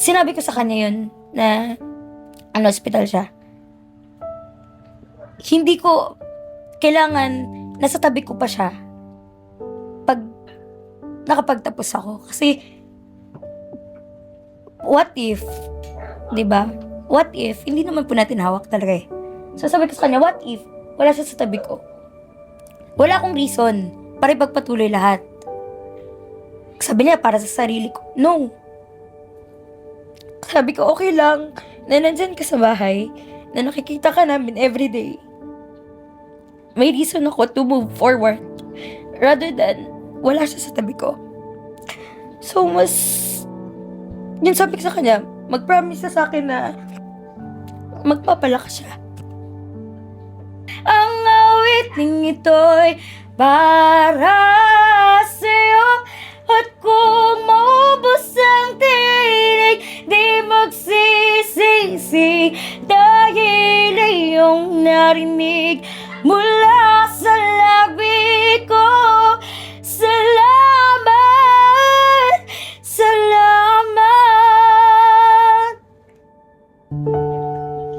sinabi ko sa kanya yun na hospital siya. Hindi ko kailangan nasa tabi ko pa siya pag nakapagtapos ako. Kasi, what if, di ba? What if, hindi naman po natin hawak talaga eh. So sabi ko sa kanya, what if, wala siya sa tabi ko? Wala akong reason para ipagpatuloy lahat. Sabi niya, para sa sarili ko. No. Sabi ko, okay lang na nandyan ka sa bahay, na nakikita ka namin everyday. May reason ako to move forward rather than wala siya sa tabi ko. So, yun sabi ko sa kanya, mag-promise na sa akin na magpapalakas siya. Ang awiting ito'y para sa'yo, at kung maubos ang tinig, di magsisisi dahil iyong narinig mula sa labi ko. Salamat, salamat.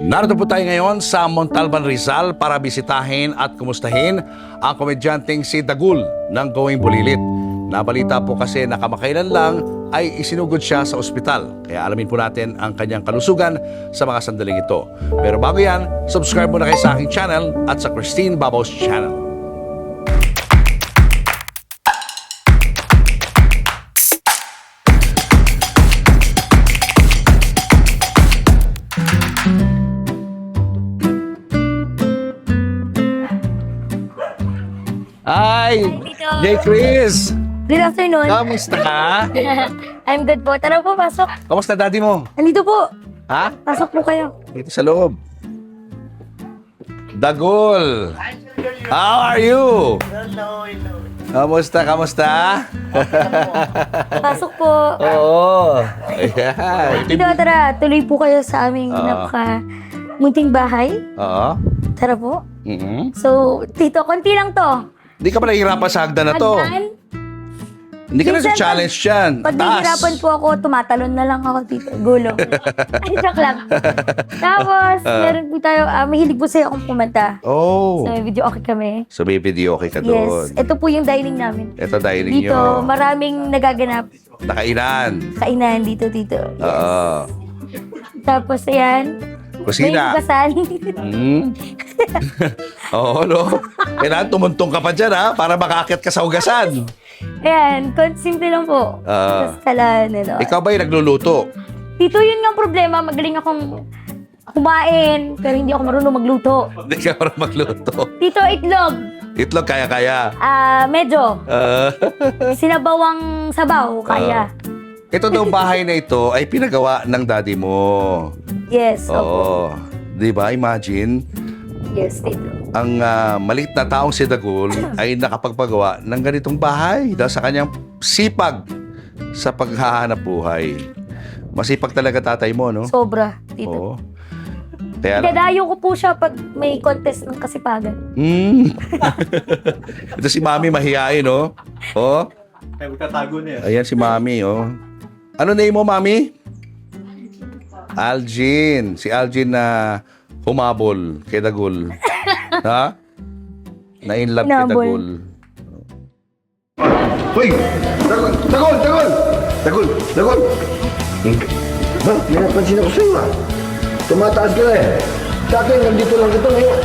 Narito po tayo ngayon sa Montalban, Rizal para bisitahin at kumustahin ang komedyanteng si Dagul ng Going Bulilit. Nabalita po kasi na kamakailan lang ay isinugod siya sa ospital. Kaya alamin po natin ang kanyang kalusugan sa mga sandaling ito. Pero bago yan, subscribe muna kayo sa aking channel at sa Christine Babos channel. Hi! Dito. Jay Chris! Good afternoon. Kamusta ka? I'm good po. Tara po, pasok. Kamusta daddy mo? Andito po. Ha? Pasok po kayo. Dito sa loob. Dagul! How are you? Hello. Kamusta? Kamusta? Pasok po. Oo. Ayan. Dito, tara. Tuloy po kayo sa aming munting bahay. Oo. Tara po. Mhm. So, Tito, konti lang to. Hindi ka pala hihirapan sa hagdan na to. Hagdan. Hindi ka na sa Minsan, challenge yan. Pag Taas. nahihirapan po ako, tumatalon na lang ako dito. Gulo. Ay, joke lang. Tapos, meron po tayo, mahilig po sa'yo akong kumanta. Oh. So, may video okay kami. So may video okay ka doon. Yes. Ito po yung dining namin. Ito dining Dito, nyo. maraming nagaganap. Nakainan. Kainan dito. Yes. Oo. Tapos, ayan. May Kusina. hugasan. Hmm? Oo, no? Kailangan tumuntong ka pa dyan, ha? Para makakit ka sa hugasan. Ayan, simple lang po. Tapos kala, ano. Ikaw ba yung nagluluto? Dito yun nga ang problema, magaling akong kumain, pero hindi ako marunong magluto. Hindi ka parang magluto. Dito, itlog. Itlog, kaya-kaya. Medyo. Ah, Sinabawang sabaw, kaya. ito daw bahay na ito ay pinagawa ng daddy mo. Yes, opo. Oo. Di ba? Imagine, Yes, dito. ang maliit na taong si Dagul ay nakapagpagawa ng ganitong bahay dahil sa kanyang sipag sa paghahanap buhay. Masipag talaga tatay mo, no? Sobra, dito. Oo. Kaya lang. Dadayo ko po siya pag may contest ng kasipagan. Ito si Mami mahihain, no? Oh. Ay, magtatago na yan. Ayan si Mami, oh. Ano name mo, Mami? Algin. Si Algin na humabol kay Dagul. Ha? Na-inlove kay Hinabol. Dagul. Hoy! Dagul! Dagul! Dagul! Dagul! Dagul! Ha? May napansin ako sa'yo ah. Tumataas ka na eh. Sa akin, nandito lang ito ngayon.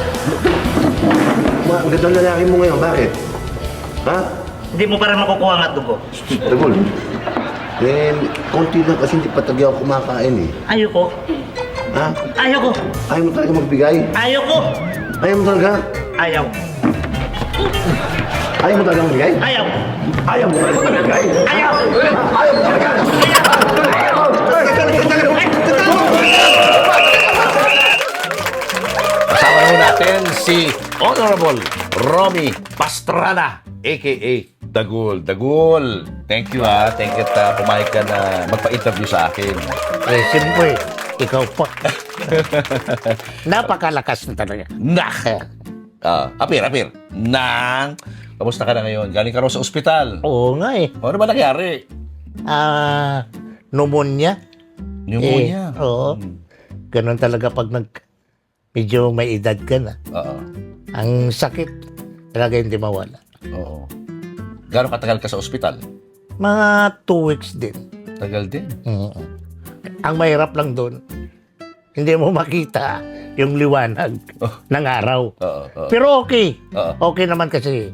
Ang gandang lalaki mo ngayon, bakit? Ha? Hindi mo pa rin makukuha ang hotdog ko. Dagol. Eh, konti lang kasi hindi pa tagi ako kumakain eh. Ayoko. Ha? Ayoko. Ayaw mo talaga magbigay? Ayoko. Ayaw mo talaga? Ayaw. Ayaw mo talaga magbigay? Ayaw. Ayaw mo talaga magbigay? Ayaw. Ayaw mo talaga? Kasama naman natin si Honorable Romy Pastrana, a.k.a. Dagul. Dagul, thank you ha. Thank you at pumayag ka na magpa-interview sa akin. Eh, siyempre, ikaw pa. Napakalakas na talaga. Apir. Kamusta ka na ngayon? Galing ka raw sa ospital. Oo nga eh. Ano ba nangyari? Pneumonia. Pneumonia. Oo. Ganon talaga pag medyo may edad ka na. Oo. Ang sakit talaga hindi mawala. Oo. Gano'ng katagal ka sa ospital? Mga 2 weeks din. Tagal din. Ang mahirap lang doon, hindi mo makita yung liwanag ng araw. Oo. Oo. Pero okay. Oo. Okay naman kasi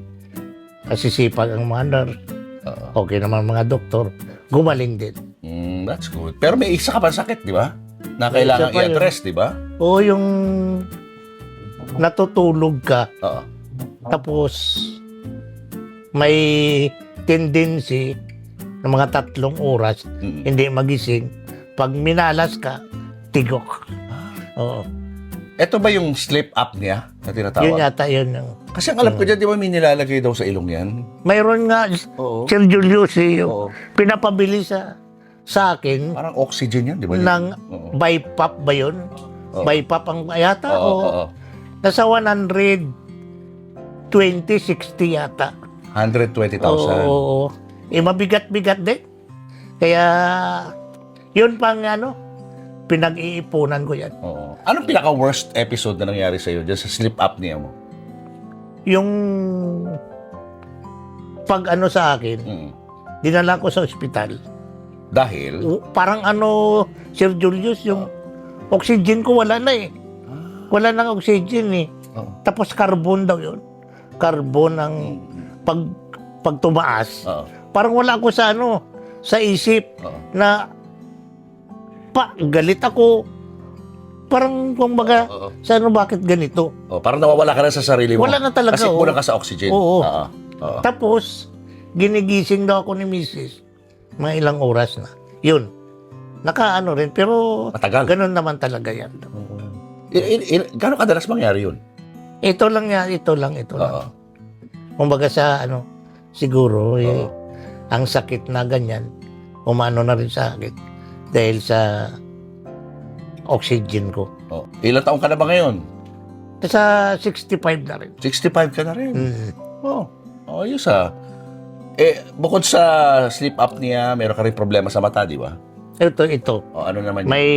sipag ang mga nurse. Oo. Okay naman mga doktor. Gumaling din. That's good. Pero may isa ka pa sakit, di ba? Na kailangan Isa pa yun. i-address, di ba? O yung natutulog ka, Oo. tapos may tendency ng mga 3 oras Mm. hindi magising. Pag minalas ka, tigok. Oo. Ito ba yung sleep apnea na tinatawag? Yun yata yun. Yung, Kasi ang alam ko dyan, di ba may nilalagay daw sa ilong yan? mayroon nga, Oo. Sir Julius, Oo. pinapabili sa akin Parang oxygen yan, di ba? ng Oo. BiPAP ba yun? Oo. BiPAP ang yata Oo. o Oo. nasa 120-60 yata. 120,000. Oo. Eh, mabigat-bigat din. Kaya, yun pang pinag-iipunan ko yan. Oo. Anong pinaka-worst episode na nangyari sa'yo dyan sa sleep apnea mo? Yung pag sa akin, Mm. dinala ko sa ospital. Dahil? Parang Sir Julius, yung oxygen ko wala na eh. Wala nang oxygen eh. Oo. Tapos carbon daw yun. Carbon ang pag tumaas. Oo. Parang wala ako sa isip Oo. na galit ako. Parang kumbaga, Oo. bakit ganito? Oh, parang nawawala ka na sa sarili mo. Wala na talaga, Kasi oo. kulang ka sa oxygen. Oo. Oo. Tapos, ginigising daw ako ni Mrs. Mga ilang oras na. Yun. Nakaano rin, pero Matagal. ganun naman talaga yan. Gano'ng kadalas mangyari yun? Ito lang yan, ito lang. Oo. Kumbaga sa siguro, Oo. ang sakit na ganyan, umano na rin sa akin dahil sa oxygen ko. Oh. Ilang taong ka na ba ngayon? Sa 65 na rin. 65 ka na rin. Mm. Oh. Ayos ah. Bukod sa sleep apnea, meron ka rin problema sa mata, di ba? Ito. Ano naman yun? May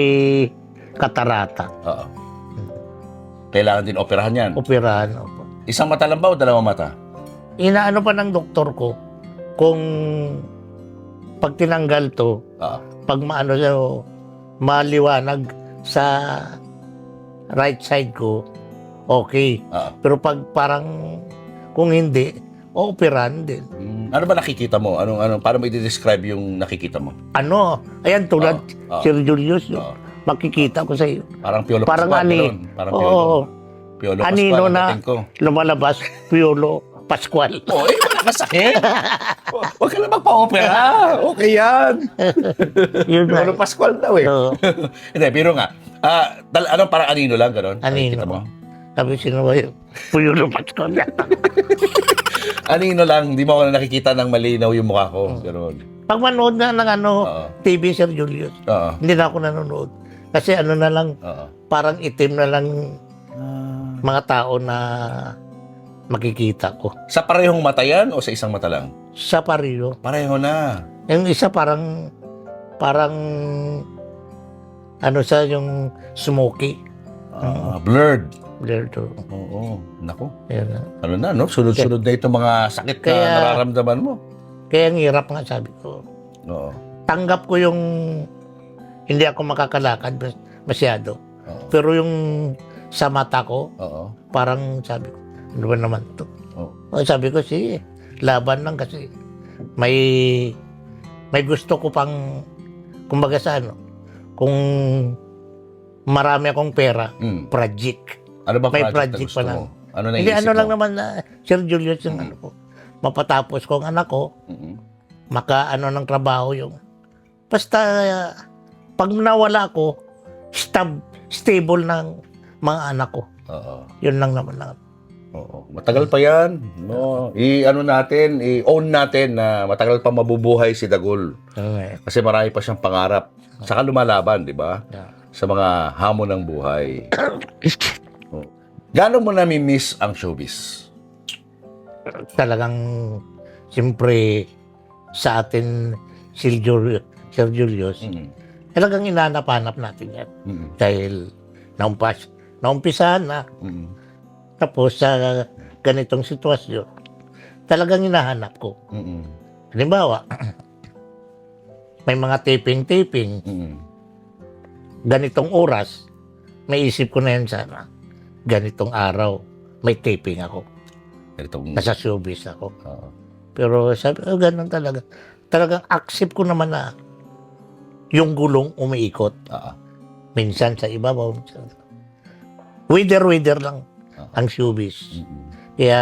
katarata. Oo. Kailangan din operahan yan. Operahan. Opo. Isang mata lang ba o dalawang mata? Inaano pa ng doktor ko kung pag tinanggal to, Oo. pag maliwanag sa right side ko, okay. Oo. Pero pag parang kung hindi, operahan din. Ano ba nakikita mo? Paano mo i-describe yung nakikita mo? Ayan tulad, Oo. Sir Julius, Oo. makikita ko sa iyo. Parang Piolo Parang Pascual. ani. ganun. Parang Piolo. Oo. Piolo Anino Pascual ang na dating ko. lumalabas, Piolo Pascual. Oy, nakakasakit. Huwag ka na magpa-opera. Okay yan. Yun na. Piolo Pascual daw eh. Oo. Hindi, biro nga. Parang anino lang, gano'n? Anino. Nakikita mo? Sabi, sino ba yun? Piolo Pascual. Anino lang, hindi mo ako nakikita ng malinaw yung mukha ko. Gano'n. Pag manood na ng Oo. TV, Sir Julius, Oo. hindi na ako nanonood. Kasi na lang, Oo. parang itim na lang mga tao na makikita ko. Sa parehong mata yan o sa isang mata lang? Sa Parillo. Pareho na. Yung isa parang sa yung smoky. Blurred. There to. Oo. Naku. Ayan na. Ano na, no? Sunod-sunod na itong mga sakit na Kaya- nararamdaman mo. Kaya ang hirap nga sabi ko. Oo. Tanggap ko yung hindi ako makakalakad masyado. Oo. Pero yung sa mata ko, Oo. parang sabi ko, ano ba naman to? Oo. O sabi ko, sige, laban lang kasi may gusto ko pang, kumbaga sa kung marami akong pera, project. Ano ba May project na project gusto pa mo? lang. Ano na Hindi, iisip mo? lang naman na, Sir Julius, yung ko, mapatapos ko ang anak ko, maka ng trabaho yung, basta, pag nawala ako, stable ng mga anak ko. Oo. Yun lang naman lang. Oo. Matagal pa yan. No. I-own natin na matagal pa mabubuhay si Dagul. Okay. Kasi marami pa siyang pangarap. Saka lumalaban, di ba? Yeah. Sa mga hamon ng buhay. Oh. Gaano mo nami-miss ang showbiz? Talagang, siyempre, sa atin, Sir Julius, Talagang inanap-hanap natin yan. Mm. Dahil naumpisahan na. Mm. Tapos sa ganitong sitwasyon, talagang hinahanap ko. Mm. Halimbawa, may mga taping-taping, Mm. ganitong oras, may isip ko na yan sana. Ganitong araw, may taping ako. Itong, Nasa showbiz ako. Oo. Pero sabi ko, ganun talaga. Talagang accept ko naman na yung gulong umiikot. Oo. Minsan sa ibabaw. Minsan. Wither lang ang showbiz. Mm. Kaya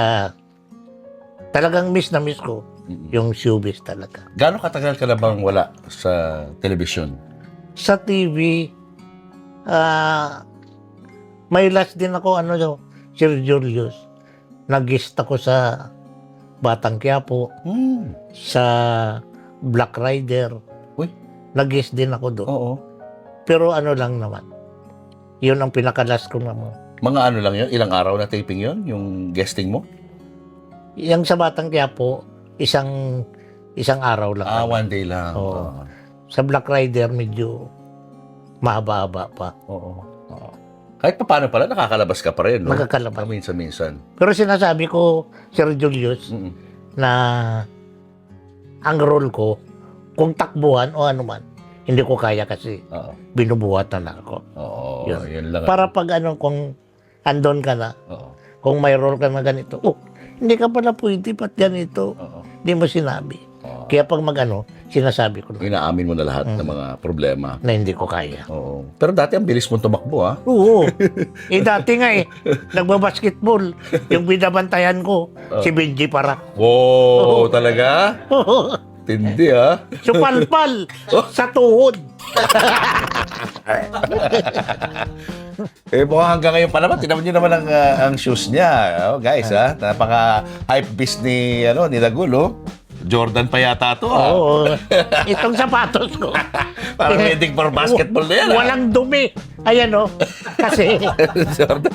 talagang miss na miss ko Mm. yung showbiz talaga. Gaano katagal ka na bang wala sa telebisyon? Sa TV, may last din ako, Sir Julius. Nag-guest ako sa Batang Quiapo, sa Black Rider. Uy. Nag-guest din ako doon. Oo. Pero lang naman. Yun ang pinakalas ko naman. Mga ano lang yun? Ilang araw na taping yun? Yung guesting mo? Yung sa Batang Quiapo, isang araw lang. Ah, one day lang. Oo. Sa Black Rider, medyo mahaba-haba pa. Oo. Kahit pa paano pala, nakakalabas ka pa rin, no? Nakakalabas. Minsan-minsan. Pero sinasabi ko, Sir Julius, Mm. na ang role ko, kung takbuhan o anuman, hindi ko kaya kasi Oo. binubuhatan na ako. Oo. Yun. Yun lang. Para pag kung andon ka na, Oo. kung may role ka na ganito, hindi ka pala pwede, pat ganito. Oo. Hindi mo sinabi. Oo. Kaya pag sinasabi ko na, Inaamin mo na lahat ng mga problema. na hindi ko kaya. Oo. Pero dati ang bilis mong tumakbo, ha? Oo. Dati nga nagbabasketball. Yung binabantayan ko, si Benji para. Wow, talaga? Tindi, ha? Supalpal sa tuhod. Mukhang hanggang ngayon pa naman, tinaman nyo naman ang shoes niya. Oh, guys, ha? Napaka-hype beast ni Dagul, oh. Jordan pa yata to, ha? Oo. Itong sapatos ko. Parang ready for basketball na yan, ha? Walang dumi. Ayan kasi Jordan.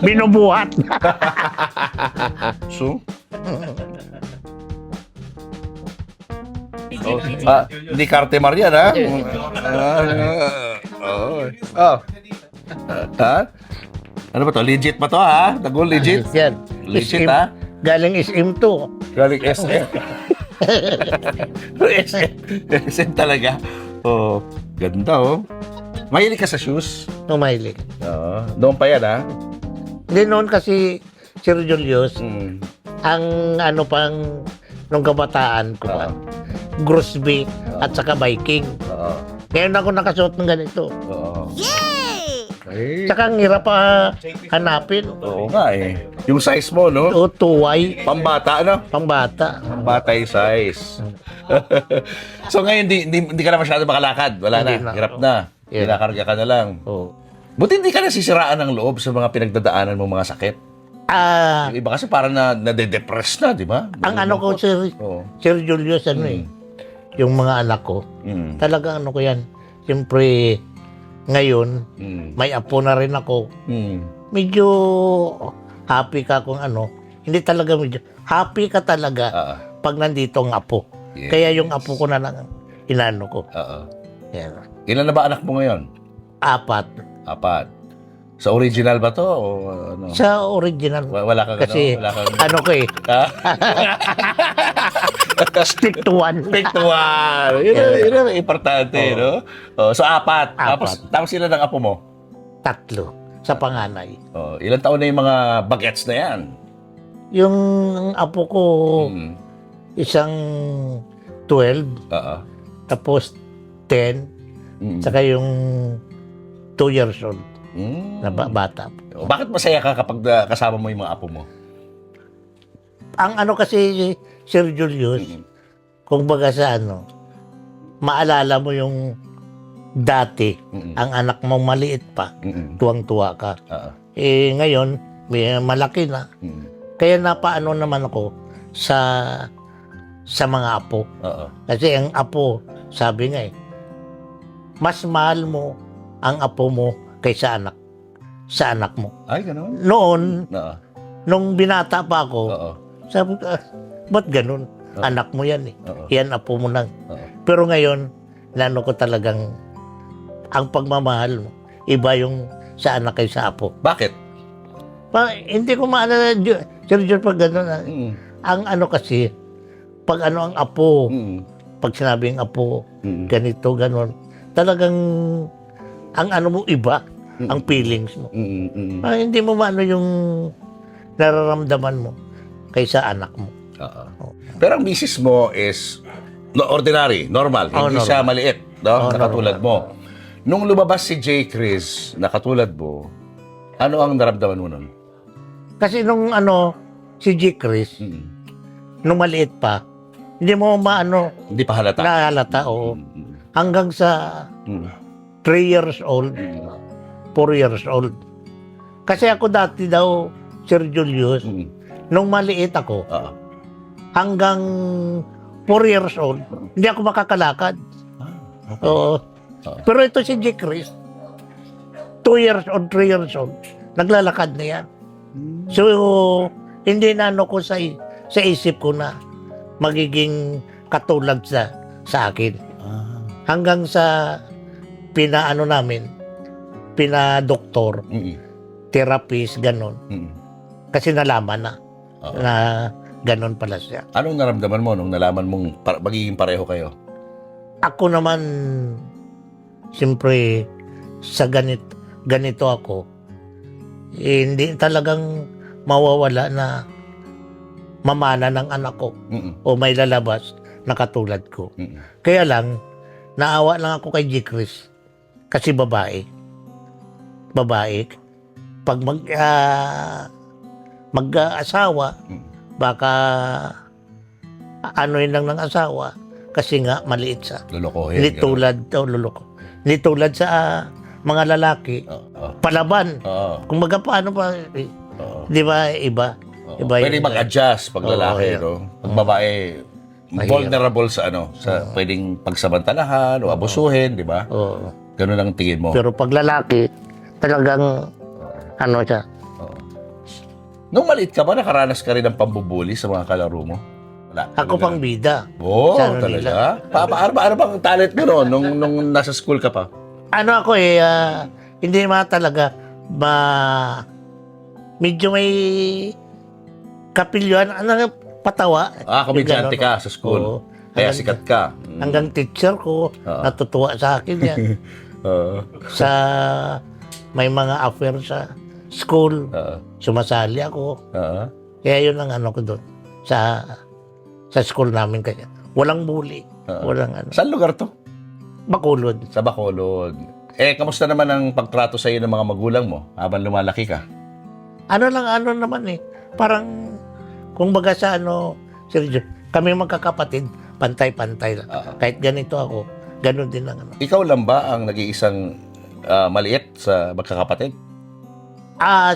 binubuhat. So? Hindi Carte Marian, ha? Ha? Ano ba to? Legit ba to, ha? Dagul, legit? Yan. Legit, ha? Galing SM to. Galing SM. SM talaga. Oh, ganda, oh. Mahilig ka sa shoes? Tumahilig. Oo. Doon pa yan, ha? Hindi noon kasi, Sir Julius, Mm. ang pang nung kabataan ko pa, Grosby at saka Viking. Oo. Ngayon ako nakasuot ng ganito. Oo. Ay. Tsaka ang hirap pa hanapin. Oo nga, eh. Yung size mo, no? O tuway, Pambata, no? pambata. Pambata yung size. So ngayon, hindi ka na masyado makalakad. Wala Hindi na. na. Hirap na. Yeah. Kinakarga ka na lang. Oh. Buti hindi ka nasisiraan ng loob sa mga pinagdadaanan mong mga sakit. Yung iba kasi parang nade-depress na, di ba? Ang ko, Sir, Oo. Sir Julius, yung mga anak ko, Mm. talagang ko yan. Siyempre, ngayon, Mm. may apo na rin ako. Mm. Medyo happy ka kung hindi talaga medyo, happy ka talaga Ah, pag nandito ang apo. yes. Kaya yung apo ko na lang, inano ko. Oo. Yan. Ilan na ba anak mo ngayon? 4. 4. Sa original ba to? O ano? Sa original. Wala kang Kasi, wala kang... ko Ha? stick to one. Pick to one. Yun ang importante, no? Oh, so, 4. Tapos ilan ang apo mo? 3 sa panganay. Oh, ilang taon na yung mga bagets na yan? Yung apo ko, Mm. isang 12, Oo. tapos 10, Mm. saka yung 2 years old Mm. na bata. Oh, bakit masaya ka kapag kasama mo yung mga apo mo? Ang kasi, Sir Julius, Mm. kung baga sa maalala mo yung dati, Mm. ang anak mo maliit pa, Mm. tuwang-tuwa ka. Oo. Ngayon, may malaki na. Mm. Kaya napaano naman ako sa mga apo. Oo. Kasi ang apo, sabi nga mas mahal mo ang apo mo kaysa sa anak mo. Ay, gano'n? Noon, Oo. nung binata pa ako, Oo. sabi ko, ba't ganun? Oo. Anak mo yan eh. Oo. Yan apo mo lang. Oo. Pero ngayon, ko talagang ang pagmamahal mo, iba yung sa anak kay sa apo. Bakit? Hindi ko maalala, Sir George, pag gano'n. Mm. Ang ano kasi, pag ano ang apo, Mm. pag sinabing apo, Mm. ganito, gano'n, talagang ang ano mo iba, ang feelings mo. Mm. Mm. Hindi mo maano yung nararamdaman mo kaysa anak mo. Oo. Pero ang misis mo is ordinary, normal. Oh, Hindi normal. siya maliit, no? Oh, Na katulad mo. Nung lumabas si J. Chris na katulad mo, ano ang naramdaman mo nun? Kasi nung ano, si G. Chris, Mm. nung maliit pa, hindi mo maano, Hindi pa halata. nahalata, oo. Mm. Hanggang sa Mm. 3 years old, 4 years old. Kasi ako dati daw, Sir Julius, Mm. nung maliit ako, Oo. hanggang 4 years old, hindi ako makakalakad. Oo. Pero ito si G. Chris, 2 years old, 3 years old, naglalakad na yan. So, hindi na ano ko sa isip ko na magiging katulad sa akin. Hanggang sa pinaano namin, pinadoktor, Mm. therapist, ganon. Mm. Kasi nalaman na Oo. na ganon pala siya. Anong naramdaman mo nung nalaman mong magiging pareho kayo? Ako naman, siyempre, sa ganito ako, hindi talagang mawawala na mamana ng anak ko Mm. o may lalabas na katulad ko. Mm. Kaya lang, naawa lang ako kay G. Chris kasi babae. Babae. Pag mag-asawa, baka ano yun lang ng asawa kasi nga maliit siya. Lulukohin. Hindi tulad, luloko. Hindi tulad sa mga lalaki, Oo. palaban. Oo. Kung maga paano pa, Oo. di ba, iba. Oo. Iba Pwede yung- mag-adjust pag Oo, lalaki, yun. no? Pag babae, Mahirap. vulnerable sa ano, sa pwedeng pagsamantalahan o abusuhin, di ba? Oo. Ganun ang tingin mo. Pero pag lalaki, talagang, ano siya, Nung maliit ka ba, nakaranas ka rin ng pambubuli sa mga kalaro mo? Wala. ako pang bida. Oo, sa ano talaga? Ano bang talent mo noon nung nasa school ka pa? Ano ako hindi naman talaga, medyo may kapilyuan, patawa. Komedyante Yung ka gano'n. sa school. Oo. Kaya Hanggang- sikat ka. Hanggang teacher ko, Oo. natutuwa sa akin yan. Oo. Sa may mga affair sa school, Oo. sumasali ako. Oo. Kaya yun ang ano ko doon sa school namin kaya. Walang bully. Oo. Walang ano. Saan lugar to? Bakulod. Sa Bacolod. Kamusta naman ang pagtrato sa iyo ng mga magulang mo habang lumalaki ka? Ano naman parang, kung baga sa Sergio, kami magkakapatid, pantay-pantay lang. Oo. Kahit ganito ako, ganun din ang ano. Ikaw lang ba ang nag-iisang maliit sa magkakapatid?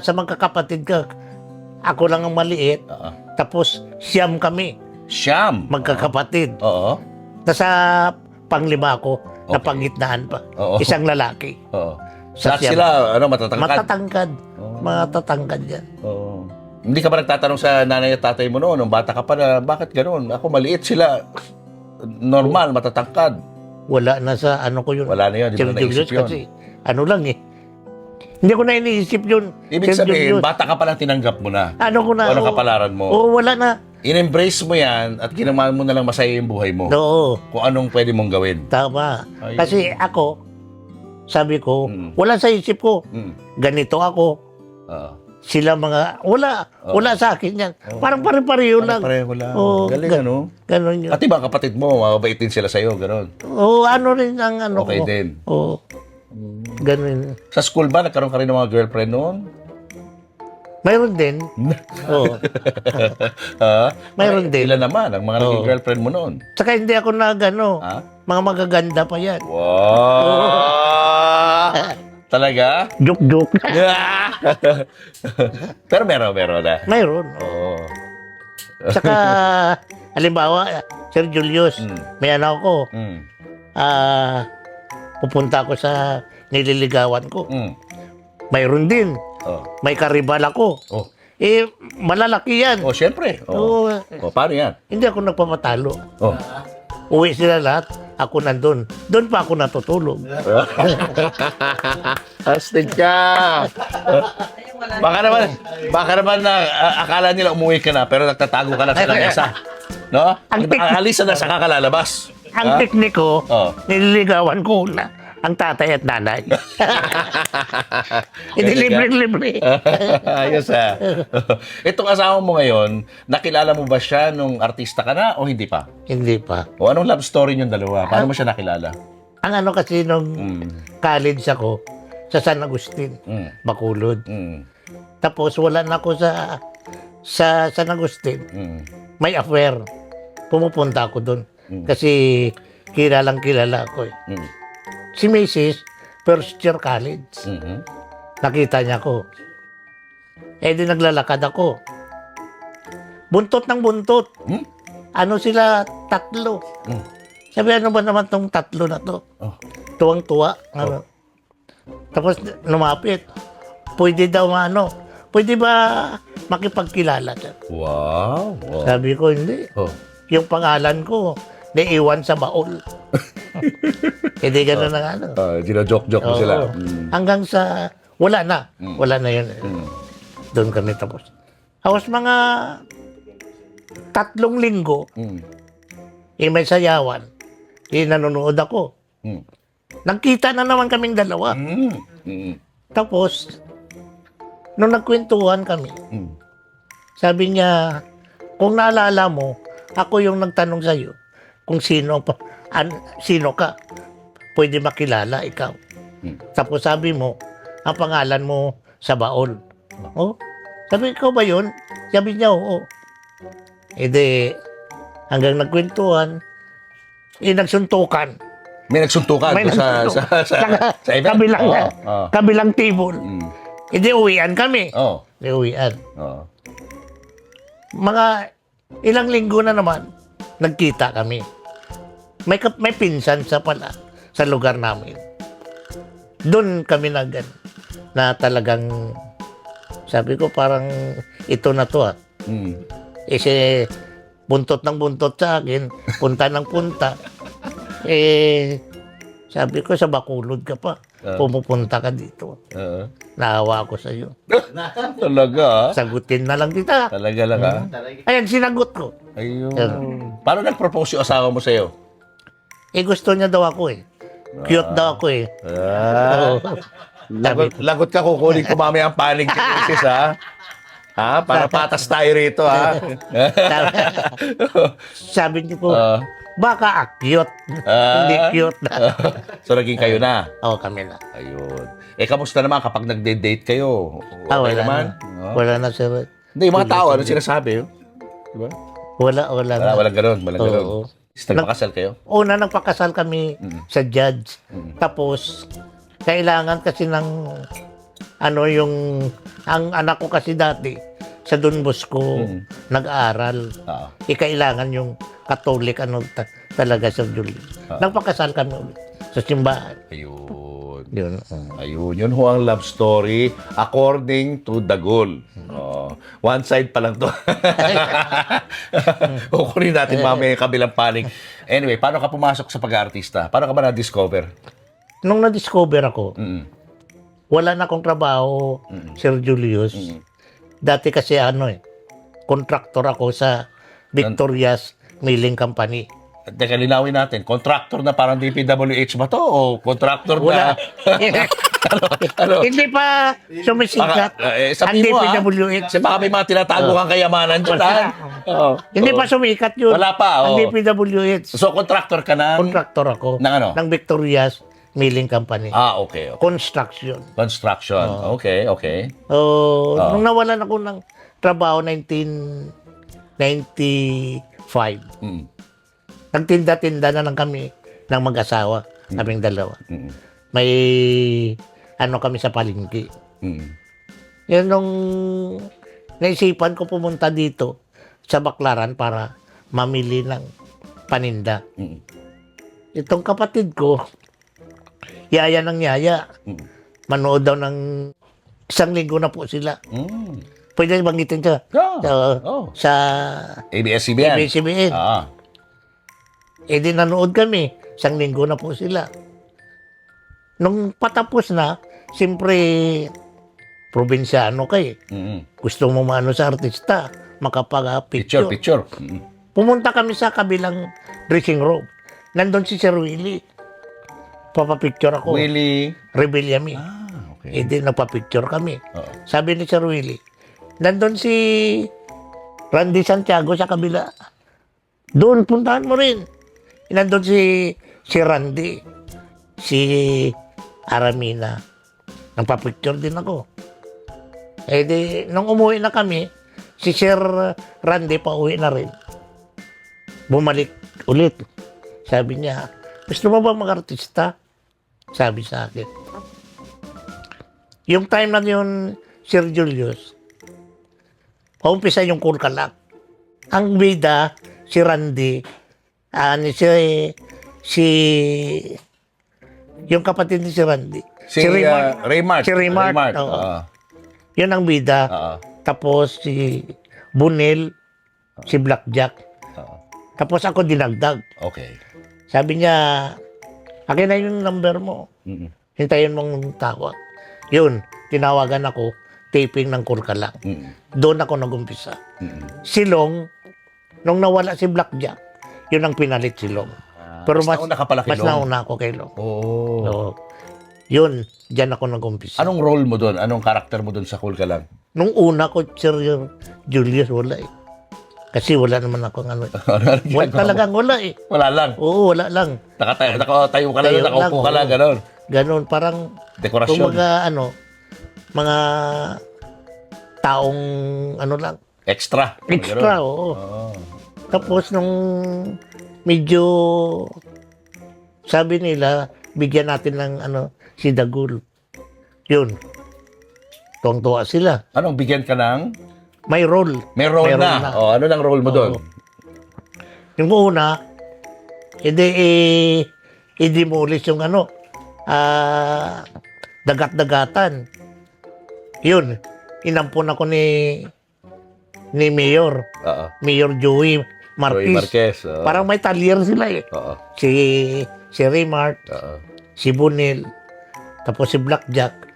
Sa magkakapatid ka, ako lang ang maliit, Oo. tapos siyam kami, Siyam. magkakapatid. Oo. Nasa panglima ako, Okay. napangitnaan pa. Oo. Isang lalaki. Oo. Sa Lahat siyam. sila, matatangkad? Matatangkad. Oo. Matatangkad yan. Oo. Hindi ka ba nagtatanong sa nanay at tatay mo noon, nung bata ka pa na, bakit ganoon? Ako maliit sila. Normal, matatangkad. Wala na sa ano ko yun. Wala na yun, di mo Sir na naisip Julius, yun. kasi ano lang Hindi ko na iniisip yun. Ibig Sir sabihin, Julius. bata ka pa lang tinanggap mo na. Ano ko na. Walang kapalaran mo. Oo, wala na. In-embrace mo yan at ginawa mo na lang masaya yung buhay mo. Oo, Kung anong pwede mong gawin. tama. Ayun. Kasi ako, sabi ko, Mm. wala sa isip ko. Mm. Ganito ako. Oo. Sila mga, wala sa akin yan. Parang pare-pareho lang. Pareho lang. Oo, Galing ano? Ganon yun. At iba kapatid mo, mababait din sila sa'yo, gano'n. Oo, ano rin ang ano Okay ko. din. Oo. Ganon. Sa school ba, nagkaroon ka rin ng mga girlfriend noon? Mayroon din. Oo. Ha? Mayroon din. Ilan naman ang mga naging Oo. girlfriend mo noon? Saka hindi ako Ha? mga magaganda pa yan. Wow! Talaga? Joke-joke. Pero meron na. Mayroon. Oo. Saka, halimbawa, Sir Julius, may anak ko, Mm. pupunta ako sa nililigawan ko. Mm. Mayroon din. Oh. May karibal ako. Oh. Malalaki yan. Oh, syempre. Oh. Oo, Oh, paano yan? hindi ako nagpapatalo. Oh. Uwi sila lahat. ako nandun. Doon pa ako natutulog. Astig ka. Baka naman na akala nila umuwi ka na pero nagtatago ka lang sa lamesa. No? Alis na sa kakalalabas. Ang tekniko, Oh. nililigawan ko na ang tatay at nanay. Hindi libre-libre. Ayos ha. Itong asawa mo ngayon, nakilala mo ba siya nung artista ka na o hindi pa? Hindi pa. O anong love story niyong dalawa? Paano mo siya nakilala? Ang ano kasi nung college ako, sa San Agustin, Mm. Bacolod. Mm. Tapos wala na ako sa San Agustin. Mm. May affair. Pumupunta ako doon. Kasi kilalang kilala ako eh. Mm. Si Mrs. First year college. Mhm. Nakita niya ako. Eh di naglalakad ako. Buntot ng buntot. Hmm? Ano sila? Tatlo. Hmm. Sabi, ano ba naman tong tatlo na to? Oh. Tuwang-tuwa. Ano. Tapos lumapit. Pwede daw pwede ba makipagkilala siya? Wow. Wow. Sabi ko, hindi. Oh. Yung pangalan ko, naiwan sa baol. Hindi ganun ang ano. Gino-joke-joke mo Oo. sila. Hanggang sa, wala na. Wala na yun. Doon kami tapos. Hawas mga 3 linggo, Mm. may sayawan. Nanonood ako. Mm. Nagkita na naman kaming dalawa. Mm. Mm. Tapos, nung nagkwentuhan kami, Mm. sabi niya, kung naalala mo, ako yung nagtanong sa'yo kung sino ka. Pwede makilala ikaw. Tapos sabi mo, ang pangalan mo sa baol. Oh, sabi ko ba yun? Sabi niya, oo. E de, hanggang nagkwentuhan, nagsuntukan. May nagsuntukan May doon sa event? kabilang, Oh. kabilang table. Mm. E de, uwian kami. Oh. E uwian. Oh. Mga ilang linggo na naman, nagkita kami. May pinsan sa pala sa lugar namin. Doon kami na talagang sabi ko parang ito na to Mm. Kasi buntot ng buntot sa akin, punta ng punta. Sabi ko sa Bacolod ka pa, pumupunta ka dito. Naawa ako sa iyo. Talaga? Sagutin na lang kita. Talaga lang ha? Ayan, sinagot ko. Ayun. Paano nag-propose yung asawa mo sa'yo? Gusto niya daw ako eh. Cute daw ako eh. Lagot ka, kukunin ko mamaya ang panig ni Mrs. ha? Ha? Para patas tayo rito ha? Sabi niya po, Ah. baka cute. Ah. Hindi cute na. So naging kayo na? Oo, kami na. Ayun. Kamusta naman kapag nagde-date kayo? Okay Wala naman? na. Wala na sir. Hindi, yung mga tao, ano sinasabi? Diba? Wala na. Walang ganun, walang ganun. Oo. Nagpakasal kayo? Una, nagpakasal kami sa judge. Tapos, kailangan kasi ng ang anak ko kasi dati sa Don Bosco nag-aaral. Kailangan yung Catholic talaga Sir Julius. Nagpakasal kami ulit sa simbahan. Ayun. Yun. Ayun, yun ho ang love story according to Dagul. One side pa lang to. Kukunin natin mamaya yung kabilang panig. Anyway, paano ka pumasok sa pag-aartista? Paano ka ba na-discover? Nung na-discover ako, wala na akong trabaho, Sir Julius. Dati kasi contractor ako sa Victoria's Milling Company. Teka, linawin natin. Contractor na parang DPWH ba to? O contractor Wala. na... ano? Hindi pa sumisikat ang sabi mo DPWH. Kasi baka may mga tinatago kang kayamanan dyan. Hindi pa sumikat yun. Wala pa, Ang oo. DPWH. So, contractor ka na? Contractor ako. Ng ano? Ng Victoria's Milling Company. Okay. Construction. Construction. Okay. Nung nawalan ako ng trabaho 1995, nagtinda-tinda na lang kami ng mag-asawa, kaming dalawa. May kami sa palengke. Yan nung naisipan ko pumunta dito sa Baclaran para mamili ng paninda. Itong kapatid ko, yaya ng yaya, manood daw ng 1 linggo na po sila. Pwede banggitin siya. Sa ABS-CBN. ABS-CBN. Di nanood kami. Isang linggo na po sila. Nung patapos na, siyempre, probinsyano kay. Gusto mo maano sa artista, makapag-picture. Picture. Pumunta kami sa kabilang dressing room. Nandun si Sir Willie. Papapicture ako. Willie. Rebellami. Okay. Eh di, nagpa-picture kami. Oo. Sabi ni Sir Willie, nandun si Randy Santiago sa kabila. Doon, puntahan mo rin. Nandun si Randy, si Aramina. Nagpa-picture din ako. Eh di, nung umuwi na kami, si Sir Randy pauwi na rin. Bumalik ulit. Sabi niya, gusto mo ba mag-artista? Sabi sa akin. Yung time na yun, Sir Julius, paumpisa yung Cool Kalak. Ang bida, si Randy, yung kapatid ni si Randy. Si Raymart. Si Raymart. Oo. Yun ang bida. Tapos si Bunel, si Blackjack. Tapos ako dinagdag. Okay. Sabi niya, akin na yung number mo. Hintayin mong tawag. Yun, tinawagan ako, taping ng Kurkalang. Doon ako nagumpisa. Silong, nung nawala si Blackjack, yun ang pinalit si Long. Pero mas nauna ka pala kay mas Long. nauna ako kay Long. Oh. So, yun, dyan ako nagumpisa. Anong role mo doon? Anong karakter mo doon sa Cool Ka Lang? Nung una ko, Sir Julius, wala eh. Kasi wala naman ako ano. Wala talagang wala eh. Wala lang. Oo, wala lang. Nakatayo ka lang, Tayo nakaupo lang, ka lang, oo. gano'n. Ganon, parang Dekorasyon. kung mga taong ano lang, Extra. extra, Gano'n. oo. Oh. Tapos nung medyo sabi nila, bigyan natin ng si Dagul. Yun. Tuwang-tuwa sila. Anong bigyan ka ng? May role. May role na. Oh, ano nang role mo doon? Oo. Yung una, i-demolish yung dagat-dagatan. Yun. Inampun ako ni Mayor. Oo. Mayor Joey Marquez. Joey Marquez. Oo. Parang may talyer sila eh. Oo. Si Raymart, Oo. si Bunil, tapos si Blackjack.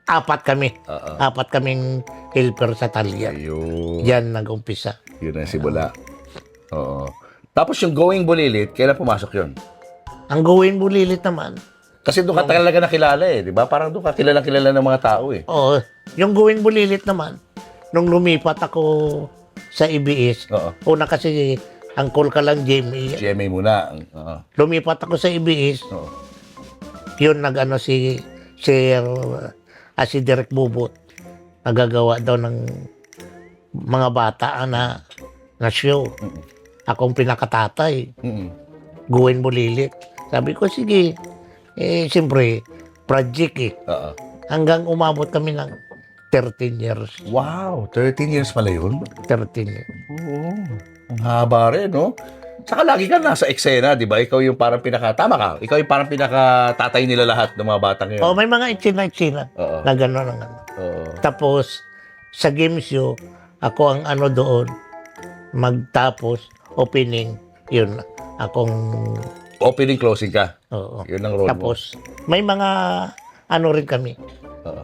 Apat kami. Oo. Apat kaming helper sa talyer. Ayun. Diyan nag-umpisa. Yun ang simula. Oo. Tapos yung Going Bulilit, kailan pumasok yun? Ang gawin bulilit naman, Kasi doon ka talaga nakilala eh, di ba? Parang doon ka kilala ng mga tao eh. oo, yung gawin bulilit naman, nung lumipat ako sa EBS, Oo. una kasi ang call ka lang Jamie, GMA muna. Oo. lumipat ako sa EBS, Oo. yun si Derek Bubot, nagagawa daw ng mga bata na show. Akong pinakatatay, Mm-mm. gawin bulilit. Sabi ko, sige, siyempre, project eh. Oo. Hanggang umabot kami ng 13 years. Wow, 13 years pala yun? 13 years. Oo. Ang haba rin, no? Saka lagi ka nasa eksena, di ba? Ikaw yung parang tama ka. Ikaw yung parang pinaka-tatay nila lahat ng mga batang yun. Oh, may mga itsina Oo. na gano'n ang Oo. Tapos, sa game show, ako ang doon, magtapos, opening, yun, akong, Opening, closing ka. oo. Yun ang role Tapos, may mga, rin kami, Oo.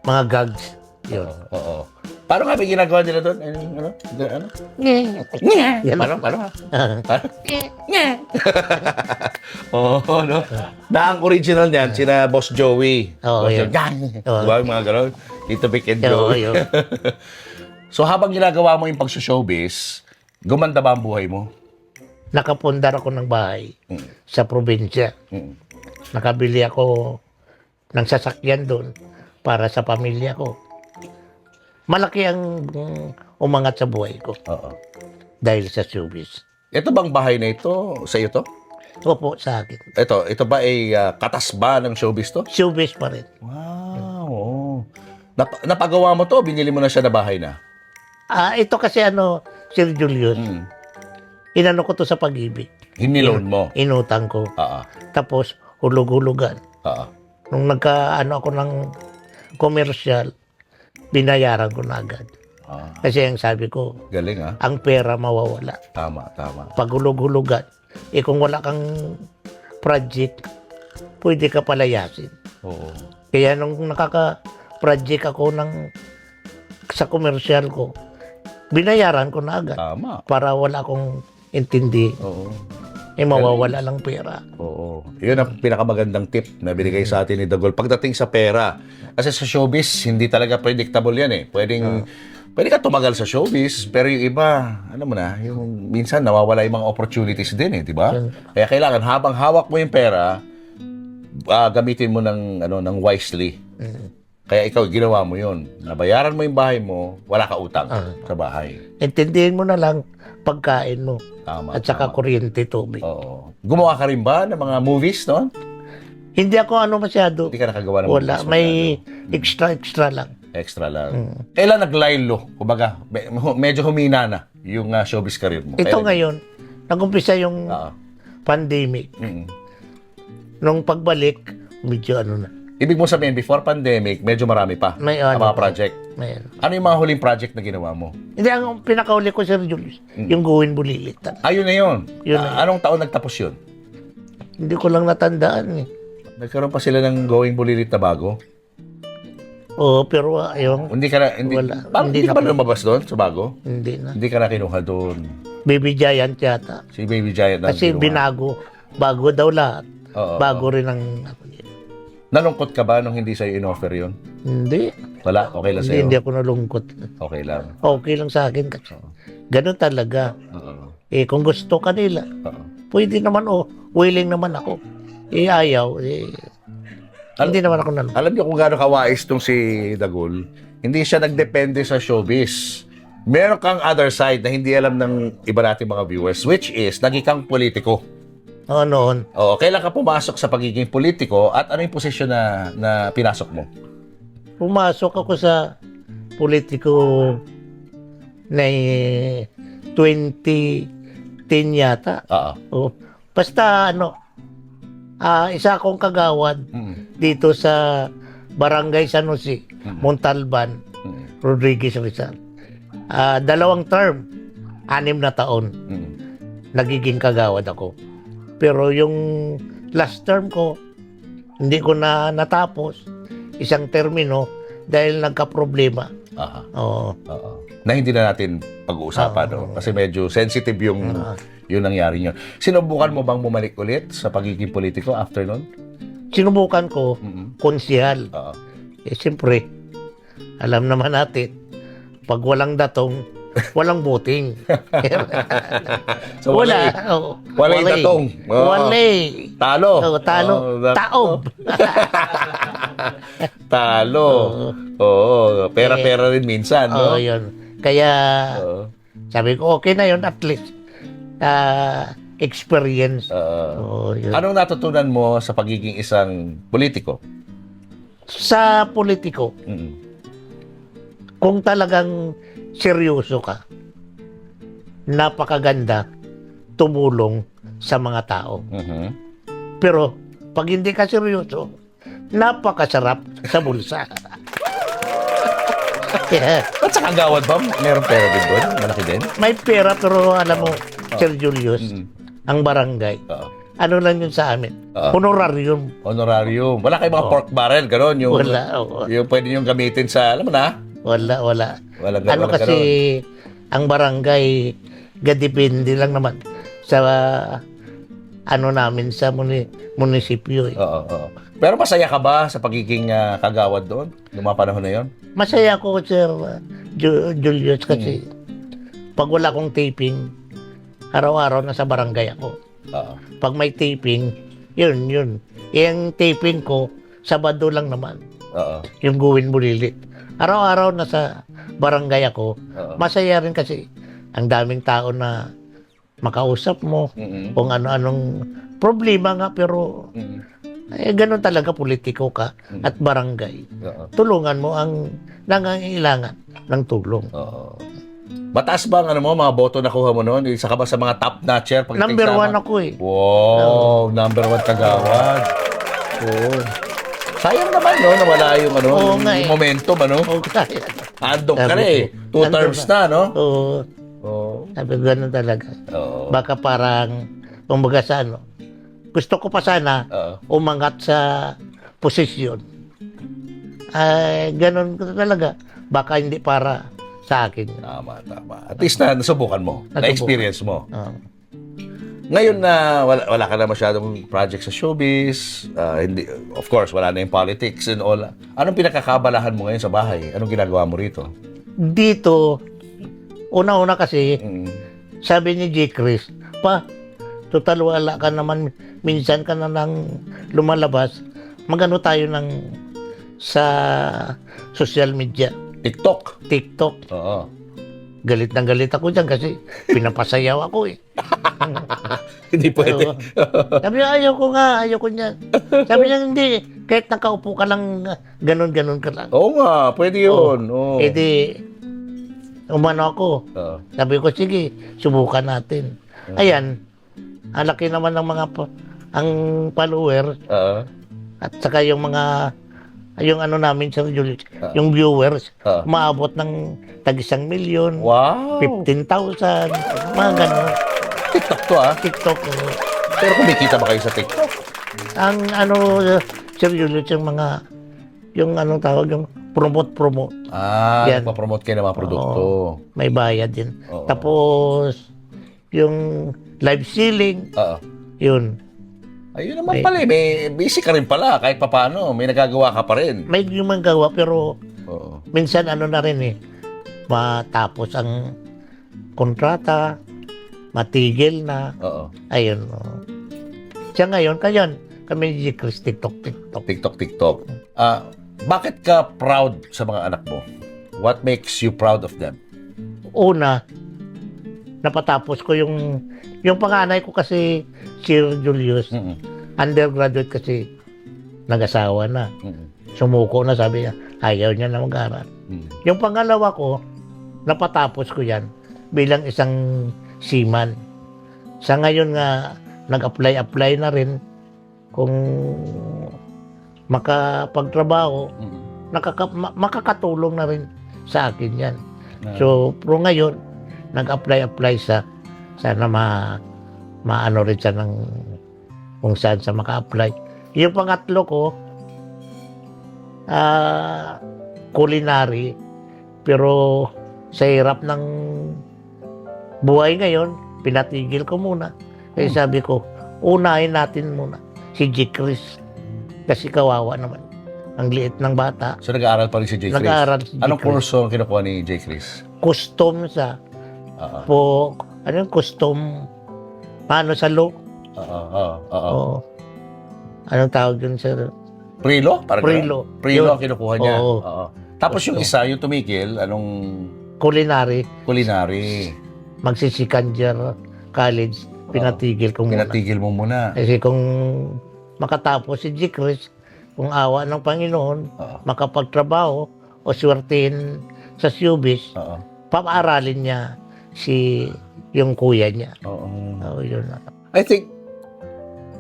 mga gags, yun. Oo. Paano nga ba ginagawa nila doon? Ano? Yan. Paano? Oo, no? Na ang original niyan, sina Boss Joey. Oo, Boss yun. Joey. Oo. Diba? Yung mga gano'n. Tito Vic and Oo, Joey. yun. So habang ginagawa mo yung pagsushowbiz, gumanda ba ang buhay mo? Nakapundar ako ng bahay Mm. sa probinsya. Mm. Nakabili ako ng sasakyan doon para sa pamilya ko. Malaki ang umangat sa buhay ko Oo. dahil sa showbiz. Ito bang bahay na ito, sa iyo to? Opo, sa akin. Ito ba ay katas ba ng showbiz to? Showbiz pa rin. Wow. Oo. Napagawa mo to, binili mo na siya na bahay na? Ito kasi Sir Julius, Mm. inano ko to sa pag-ibig. Hiniloan mo? Inutang ko. Oo. Tapos, hulog-hulugan. Oo. Nung ako ng commercial, binayaran ko na agad. Ah, Kasi ang sabi ko, galing ah. ang pera mawawala. Tama. Pag hulog-hulugan, kung wala kang project, pwede ka palayasin. Oo. Kaya nung nakaka-project ako sa komersyal ko, binayaran ko na agad Tama. para wala akong intindi. Oo. Mawawala lang pera. Oo. Yun ang pinakamagandang tip na binigay sa atin ni Dagol. Pagdating sa pera, kasi sa showbiz, hindi talaga predictable yan eh. Pwede ka tumagal sa showbiz, pero yung iba, ano mo na, yung minsan nawawala yung mga opportunities din eh, di ba? Kaya kailangan habang hawak mo yung pera, gamitin mo ng wisely. Kaya ikaw, ginawa mo yun. Nabayaran mo yung bahay mo, wala ka utang sa bahay. Intindihin mo na lang pagkain mo. Tama. At saka tama. kuryente, tubig. Oo. Gumawa ka rin ba ng mga movies, no? Hindi ako masyado. Hindi ka nakagawa ng Wala. movies. May masyado. extra lang. Extra lang. Kailan nag-line-low? Kumbaga, medyo humina na yung showbiz career mo. Ito Kailan? ngayon, nag-umpisa yung Oo. pandemic. Mm-mm. Nung pagbalik, medyo na. Ibig mo sabihin, before pandemic, medyo marami pa May ang ano mga pa. project. Mayroon. Ano yung mga huling project na ginawa mo? Hindi, ang pinakauli ko, Sir Julius, yung Guwin Bulilit. Ayun na yun. Yun na yun. Anong taon nagtapos yun? Hindi ko lang natandaan eh. Nagkaroon pa sila ng Going Bulilit na bago? Oo, pero ayaw. Hindi ka na, hindi, Wala. Parang Hindi hindi ka na ba lumabas doon sa bago? Hindi na. Hindi ka na kinuha doon. Baby Giant yata. Si Baby Giant na Kasi kinuha. binago. Bago daw lahat. Oo, Bago rin ang... Nalungkot ka ba nung hindi sa'yo in-offer yun? Hindi. Wala? Okay lang sa'yo? Hindi ako nalungkot. Okay lang. Okay lang sa akin kasi. Ganun talaga. Oo. Kung gusto kanila, Oo. pwede naman willing naman ako. Ayaw, hindi naman ako nalungkot. Alam niyo kung gaano kawais tong si Dagul? Hindi siya nagdepende sa showbiz. Meron kang other side na hindi alam ng iba nating mga viewers, which is, naging kang politiko. Oo, noon. Oo, kailan ka pumasok sa pagiging politiko at ano yung posisyon na pinasok mo? Pumasok ako sa politiko na 2010 yata. Oo. Oh, basta isa akong kagawad dito sa Barangay San Jose, Montalban, Rodriguez Rizal. 2 term, 6 na taon, nagiging kagawad ako. Pero yung last term ko, hindi ko na natapos. Isang termino dahil nagka-problema. Aha. Oo. Oo. Na hindi na natin pag-uusapan, no? Kasi medyo sensitive yung nangyari nyo. Sinubukan mo bang bumalik ulit sa pagiging politiko after nun? Sinubukan ko, konsihal. Oo. Siyempre, alam naman natin, pag walang datong, walang voting. So, Wala. walay datong. Oo. Walay. Talo. Talo. Taob. Talo. Oo. Pera-pera rin minsan, no? Oo, yun. Kaya, Oo. sabi ko, okay na yun, at least. Experience. Oo, yun. Anong natutunan mo sa pagiging isang politiko? Sa politiko, kung talagang seryoso ka, napakaganda tumulong sa mga tao. Pero pag hindi ka seryoso, napakasarap sa bulsa. Yeah. At sa kagawad ba? Meron pera din doon? Malaki din? May pera pero alam mo, Sir Julius, ang barangay, Oo. ano lang yun sa amin? Honorarium. Honorarium. Wala kayong mga pork barrel, gano'n? Yung, Wala. Oo. yung pwede nyo gamitin sa, alam mo na? Wala. Walang Ano walang kasi, ang barangay, gadipindi lang naman sa namin sa munisipyo. Eh. Oo. Pero masaya ka ba sa pagiging kagawad doon? Noong mga panahon na yon? Masaya ako, Sir Julius, kasi pag wala akong taping, araw-araw na sa barangay ako. Oo. Pag may taping, yun. Yung taping ko, Sabado lang naman. Oo. Yung Guwin Bulilit. Araw-araw na sa barangay ako. Oo. Masaya rin kasi ang daming tao na makausap mo kung ano-anong problema nga, pero ganun talaga, politiko ka at barangay. Oo. Tulungan mo ang nangangailangan ng tulong. Oo. Mataas ba ang mga boto na kuha mo noon? Isa ka ba sa mga top notcher? Number 1 ako eh. Wow, number 1 kagawad. Oo. Sayang naman, no? Nawala yung, Oo nga eh. yung momentum, Oo, kaya. Andong ka Sabi na eh. ko, 2 terms na, no? Oo. Oo. Sabi ko, ganun talaga. Oo. Baka parang kumbaga sa ano, gusto ko pa sana Oo. umangat sa posisyon. Ay, ganun ko talaga. Baka hindi para sa akin. Tama. At least na nasubukan mo, na-experience mo. Oo. Ngayon na wala ka na masyadong project sa showbiz, hindi, of course, wala na yung politics and all. Anong pinakakabalahan mo ngayon sa bahay? Anong ginagawa mo rito? Dito, una-una kasi, Mm. sabi ni J. Chris, pa, total wala ka naman, minsan ka na nang lumalabas, magano tayo sa social media, TikTok. TikTok. Oo. Galit na galit ako dyan kasi pinapasayaw ako eh. Hindi pwede. Sabi niya, ayoko niyan. Sabi niya, hindi, kahit nakaupo ka lang, ganun-ganun ka lang. Oo nga, pwede yun. Oo. Eh di, umano ako. Oo. Sabi ko, sige, subukan natin. Ayan, ang laki naman ng mga ang follower Oo. at saka yung mga yung ano namin sa Julius, yung viewers, umaabot ng tag 1,000,000, Wow. 15,000, mga ganun. TikTok to TikTok. Pero kumikita ba kayo sa TikTok? Ang ano, Sir Julius, yung mga, yung anong tawag, yung promote. Yan. Nagpa-promote kayo ng mga produkto. May bayad din. Oo. Tapos, yung live selling, Oo. yun. Ayun naman pala eh. May busy ka rin pala kahit papaano. May nagagawa ka pa rin. May gumagawa pero Oo. minsan ano na rin eh, matapos ang kontrata, matigil na, Oo. ayun. Siya ngayon, kami ni Chris, TikTok. TikTok. Bakit ka proud sa mga anak mo? What makes you proud of them? Una, napatapos ko yung panganay ko kasi, Sir Julius, Mm-mm. undergraduate kasi, nag-asawa na. Mm-mm. Sumuko na, sabi niya, ayaw niya na mag-aral. Mm. Yung pangalawa ko, napatapos ko yan bilang isang seaman. Sa ngayon nga, nag-apply na rin kung makapagtrabaho, Mm. makakatulong na rin sa akin yan. Ah. So, pero ngayon, nag-apply sa sana maano rin siya ng kung saan sa maka-apply. Yung pangatlo ko, culinary, pero sa hirap ng buhay ngayon, pinatigil ko muna. Kaya sabi ko, unahin natin muna si J. Chris. Kasi kawawa naman. Ang liit ng bata. So nag-aaral pa rin si J. Chris? Nag-aaral si J. Anong Chris. kurso ang kinukuha ni J. Chris? Custom sa Oo. ano yung custom? Paano sa law? Oo. Oo. Anong tawag dun sir? Prilo? Parang Prilo. ganun? Prilo Yun. ang kinukuha niya? Oo. Tapos yung Gusto. isa, yung tumigil, anong Culinary. culinary? Magsisikander college. Pinatigil ko muna. Pinatigil mo muna. Kasi kung makatapos si J. Chris, kung awa ng Panginoon, Oo. makapagtrabaho o swertihin sa showbiz, Oo. papaaralin niya yung kuya niya. Oo. Oo, yun. I think,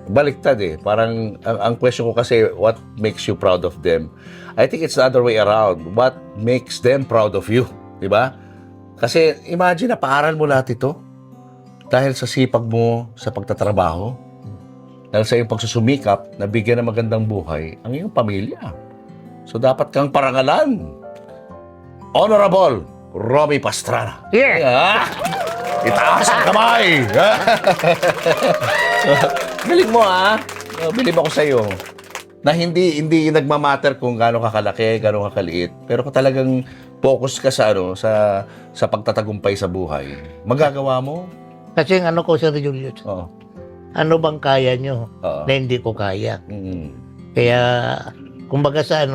baliktad eh. Parang, ang question ko kasi, what makes you proud of them? I think it's the other way around. What makes them proud of you? Diba? Kasi, imagine, napaaral mo lahat ito dahil sa sipag mo sa pagtatrabaho, dahil sa iyong pagsusumikap na bigyan ng magandang buhay ang iyong pamilya. So, dapat kang parangalan. Honorable Romy Pastrana. Yeah! Ah! Itaas ang kamay! Galing mo bilib ako sa'yo. Na hindi nagmamatter kung gaano ka kalaki, gaano ka kaliit. Pero kung talagang focus ka sa pagtatagumpay sa buhay, magagawa mo. Kasi ang ano ko, Sir Julius, Oo. ano bang kaya nyo Oo. na hindi ko kaya? Mm. Kaya, kumbaga sa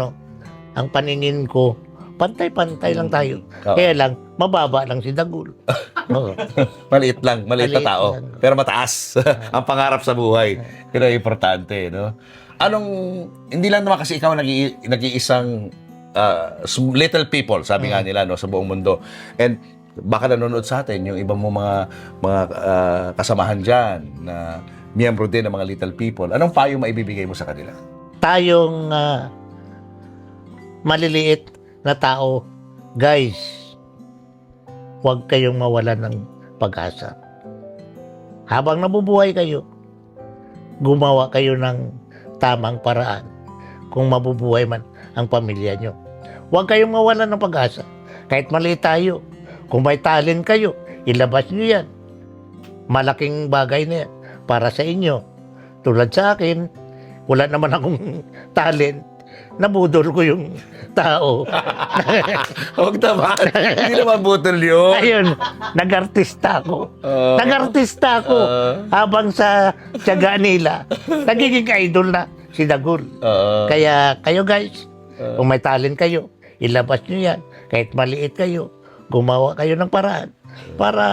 ang paningin ko, pantay-pantay lang tayo. Oo. Kaya lang, mababa lang si Dagul. Oo. Maliit na Maliit tao. lang. Pero mataas ang pangarap sa buhay. Yun ang importante, no? Hindi lang naman kasi ikaw nag-iisang little people, sabi nga nila, no, sa buong mundo. And baka nanonood sa atin yung ibang mga kasamahan dyan na miyembro din ng mga little people. Anong payo maibibigay mo sa kanila? Tayong maliliit na tao, guys, huwag kayong mawalan ng pag-asa. habang nabubuhay kayo, gumawa kayo ng tamang paraan kung mabubuhay man ang pamilya nyo. Huwag kayong mawalan ng pag-asa. Kahit maliit tayo, kung may talent kayo, ilabas nyo yan. Malaking bagay na yan para sa inyo. Tulad sa akin, wala naman akong talent. Nabudol ko yung tao. Huwag naman. Hindi naman butol yun. Ayun, nag-artista ako. Nag-artista ako habang sa tiyaga nila. Nagiging idol na si Dagul. Kaya kayo guys, kung may talent kayo, ilabas nyo yan. Kahit maliit kayo, gumawa kayo ng paraan para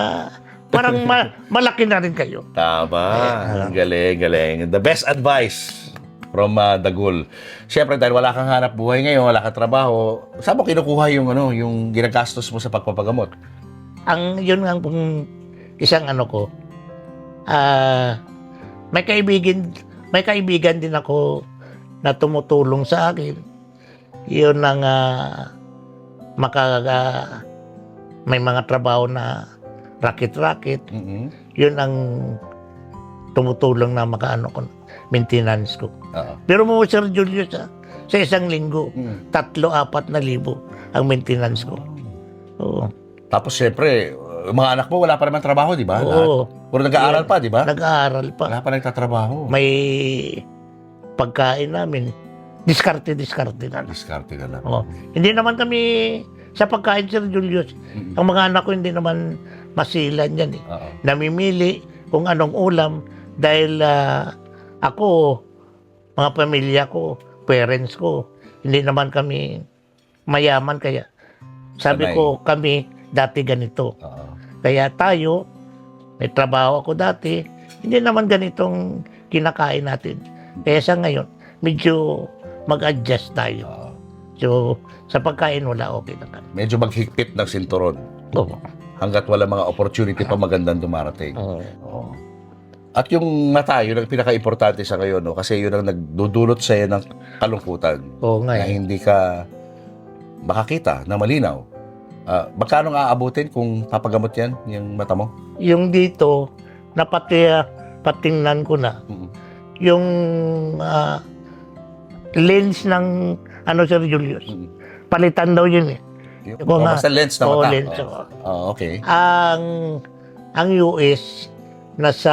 parang malaki na rin kayo. Tama. Galing, galing. The best advice from Dagul. Siyempre, dahil wala kang hanap buhay ngayon, wala kang trabaho, saan mo kinukuha yung, yung ginagastos mo sa pagpapagamot? Yun nga pong isang ko, may kaibigan din ako na tumutulong sa akin. Yun ang may mga trabaho na racket-racket. Yun ang tumutulong na ko, maintenance ko. Pero mo, Sir Julius, sa isang linggo, 3,000-4,000 ang maintenance ko. Oo. Tapos siyempre, mga anak mo wala pa naman trabaho, di ba? Oo. Puro nag-aaral pa, di ba? Nag-aaral pa. Wala pa nagtatrabaho. May pagkain namin. Diskarte na. Diskarte ka lang. Oo. Hindi naman kami sa pagkain, Sir Julius. Ang mga anak ko hindi naman masilan yan eh. Namimili kung anong ulam dahil ako, mga pamilya ko, parents ko, hindi naman kami mayaman kaya sabi Sanay. ko kami dati ganito. Kaya tayo, may trabaho ako dati, hindi naman ganitong kinakain natin. Kaya sa ngayon, medyo mag-adjust tayo. So, sa pagkain wala okay na kami. Medyo maghigpit ng sinturon Oo. hanggat wala mga opportunity pa magandang dumarating. Oo. At yung mata, yun ang pinaka-importante sa ngayon, no? Kasi yun ang nagdudulot sa'yo ng kalungkutan. Oo nga Na eh. hindi ka makakita na malinaw. Magkano nga aabutin kung papagamot yan, yung mata mo? Yung dito, patingnan ko na. Yung lens ng Sir Julius. Palitan daw yun eh. Kung Basta lens na oo, mata. lens, Okay. Ang US nasa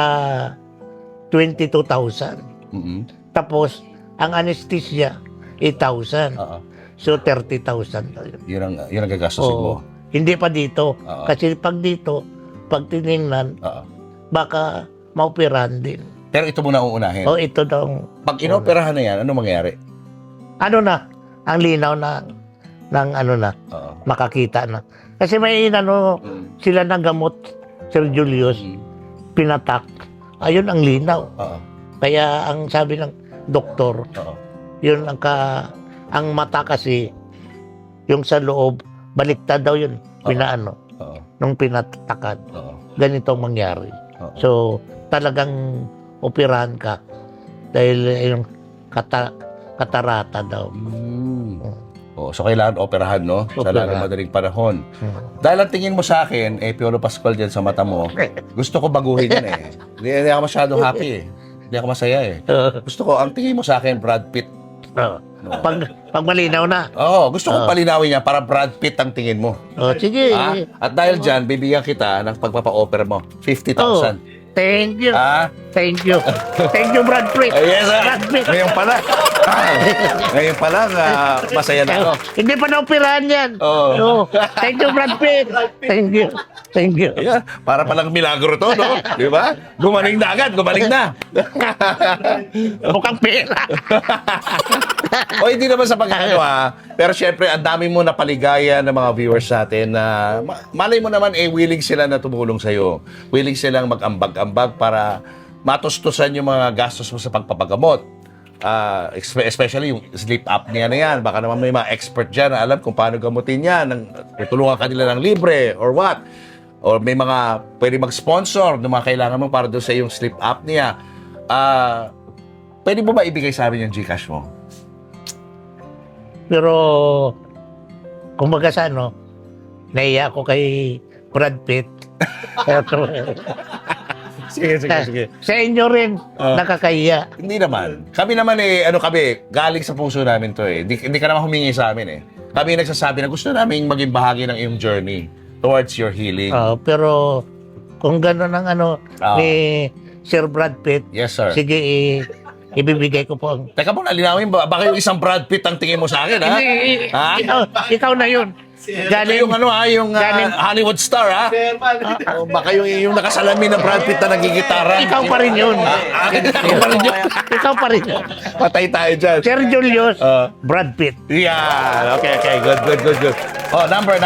22,000. Tapos ang anesthesia 8,000. So 30,000 daw yun. Yun ang gagastusin mo. Hindi pa dito. Oo. Kasi pag dito, pag tinignan, baka maoperahan din. Pero ito muna uunahin. O ito daw. Pag inoperahan na yan, ano mangyayari? Ang linaw na makakita na. Kasi may sila ng gamot, Sir Julius, pinatak. Ayun ang linaw. Kaya ang sabi ng doktor, yun ang mata kasi, yung sa loob, baliktad daw yun, nung pinatakan. Ganito ang mangyari. So, talagang operahan ka dahil yung katarata daw. So kailangan operahan, no? Sa lalong madaling panahon. Dahil ang tingin mo sa akin, Piolo Pascual dyan sa mata mo, gusto ko baguhin yan eh. Hindi ako masyadong happy eh. Hindi ako masaya eh. Gusto ko, ang tingin mo sa akin, Brad Pitt. Pag malinaw na. Gusto ko palinawin niya para Brad Pitt ang tingin mo. Sige. At dahil dyan, bibigyan kita ng pagpapa-opera mo. 50,000. Thank you. Thank you. Thank you, Brad Pitt. Yes, Brad Pitt. Ngayon pala. Ngayon pala, masaya na ako. Hindi pa na-operahan yan. Thank you, Brad Pitt. Thank you. Thank you. Yeah, para palang milagro to, no? Di ba? Gumaling na agad, gumaling na. Mukhang pera. O hindi naman sa pagkano pero syempre, ang dami mo na paligaya ng mga viewers natin na malay mo naman, willing sila na tumulong sa'yo. Willing silang mag-ambag-ambag para matustusan yung mga gastos mo sa pagpapagamot. Especially yung sleep apnea na yan. Baka naman may mga expert dyan na alam kung paano gamutin yan. Tutulungan ka nila ng libre or what. Or may mga pwede mag-sponsor ng mga kailangan mo para doon sa yung sleep apnea. Pwede mo ba ibigay sa amin yung Gcash mo? Pero, kumbaga sa naiya ako kay Brad Pitt. Sige, sige, sige. Sa inyo rin, nakakahiya. Hindi naman. Kami naman galing sa puso namin to eh. Hindi ka naman humingi sa amin eh. Kami nagsasabi na gusto namin maging bahagi ng iyong journey towards your healing. Pero kung gano'n ang ni Sir Brad Pitt, Yes, sir. sige, ibibigay ko po ang... Teka muna, linawin ba? Baka yung isang Brad Pitt ang tingin mo sa akin, ha? Ha? Ikaw na yun. Galing yung galing- Hollywood star, ha? O baka yung nakasalamin na Brad Pitt na nagigitara. Ikaw pa rin yun. Ikaw pa rin yun. Ikaw pa rin yun. Patay tayo dyan. Sir Julius, Ah. Brad Pitt. Yeah. Okay. Good. Oh, number.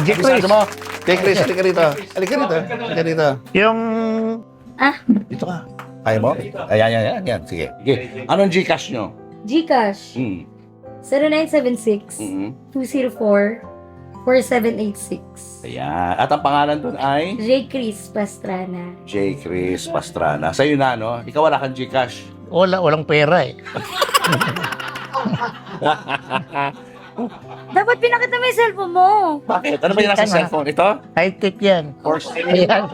Chris, Bisa mo. Take Chris, halika rito. yung... Dito ka. Kaya mo? Ayan. Sige. Anong Gcash nyo? Gcash, 0976 Mm. 204 4786. Ayan. At ang pangalan doon ay J. Chris Pastrana. J. Chris Pastrana. Sa'yo na, no? Ikaw wala kang Gcash. Walang pera eh. Dapat pinakita mo yung cellphone mo. Bakit? Ano ba yung nasa Tama. cellphone? Ito? High-tech yan. For sale? Ayan.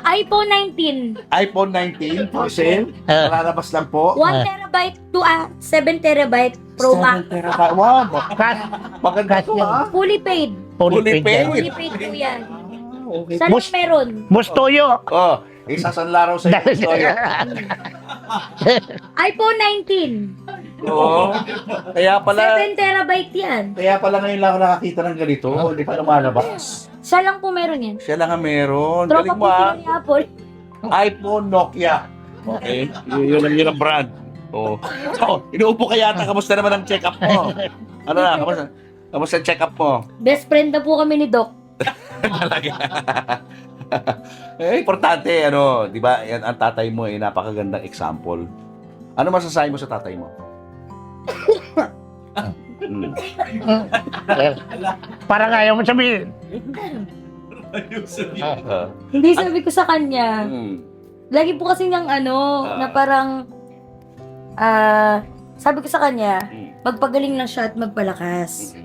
iPhone 19. iPhone 19 for sale? Ah. Malalabas lang po. 1 terabyte to 7 terabyte Pro Max. 7 terabyte. Wow. Cash. Maganda Cash to, yan. ha? Fully paid. Fully paid. Fully paid po yan. Okay. Saan Mus- meron? Mustoyo. Oh, isasanlaraw sa iyo. Toyo. iPhone 19. Oo. Kaya pala, 7 terabyte yan. kaya pala ngayon lang ako nakakita ng ganito. Hindi pa lumalabas. Siya lang po meron yan. Siya lang ang meron. Tropa Galing po mo, ha? sila ni Apple. iPhone, Nokia. Okay. Yun ang brand. Oh. Inuupo ka yata. Kamusta naman ang check-up mo? Ano na? Kamusta ang check-up mo? Best friend na po kami ni Doc. Talaga. Importante, di ba? Yan ang tatay mo, napakagandang example. Ano masasabi mo sa tatay mo? Parang ayaw mo sabihin. Hindi sabi ko sa kanya. Lagi po kasi niyang na parang, sabi ko sa kanya, magpagaling lang siya at magpalakas.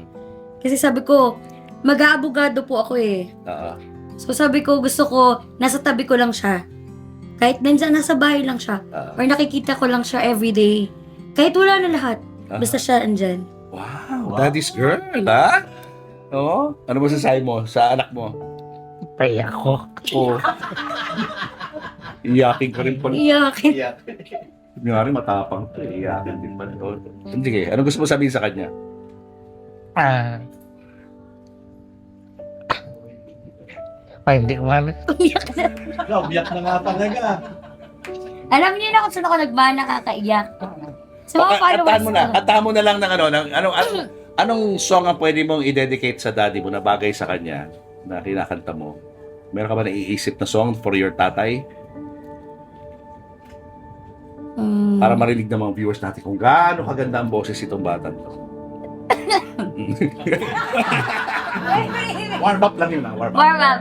Kasi sabi ko, mag-aabogado po ako eh. So sabi ko, gusto ko, nasa tabi ko lang siya. Kahit nandyan, nasa bahay lang siya. Or nakikita ko lang siya everyday. Kahit wala na lahat. Basta siya andyan. Wow, daddy's girl, ha? Oo. Ano masasabi mo sa anak mo? Paya ko. Oo. Iyakin ka rin pala. Iyakin. Nga rin matapang to. Iyakin din pala. Sige, ano gusto mo sabihin sa kanya? Hindi ko man. Umiyak na nga talaga. Alam niyo na kung saan ako nagmana nakakaiyak. Sa mga followers ko. Atahan mo na lang ng anong song ang pwede mong i-dedicate sa daddy mo na bagay sa kanya na kinakanta mo? Meron ka ba naiisip na song for your tatay? Para marinig ng mga viewers natin kung gaano kaganda ang boses itong batang to. Warm up lang yun, warm up. Warm up.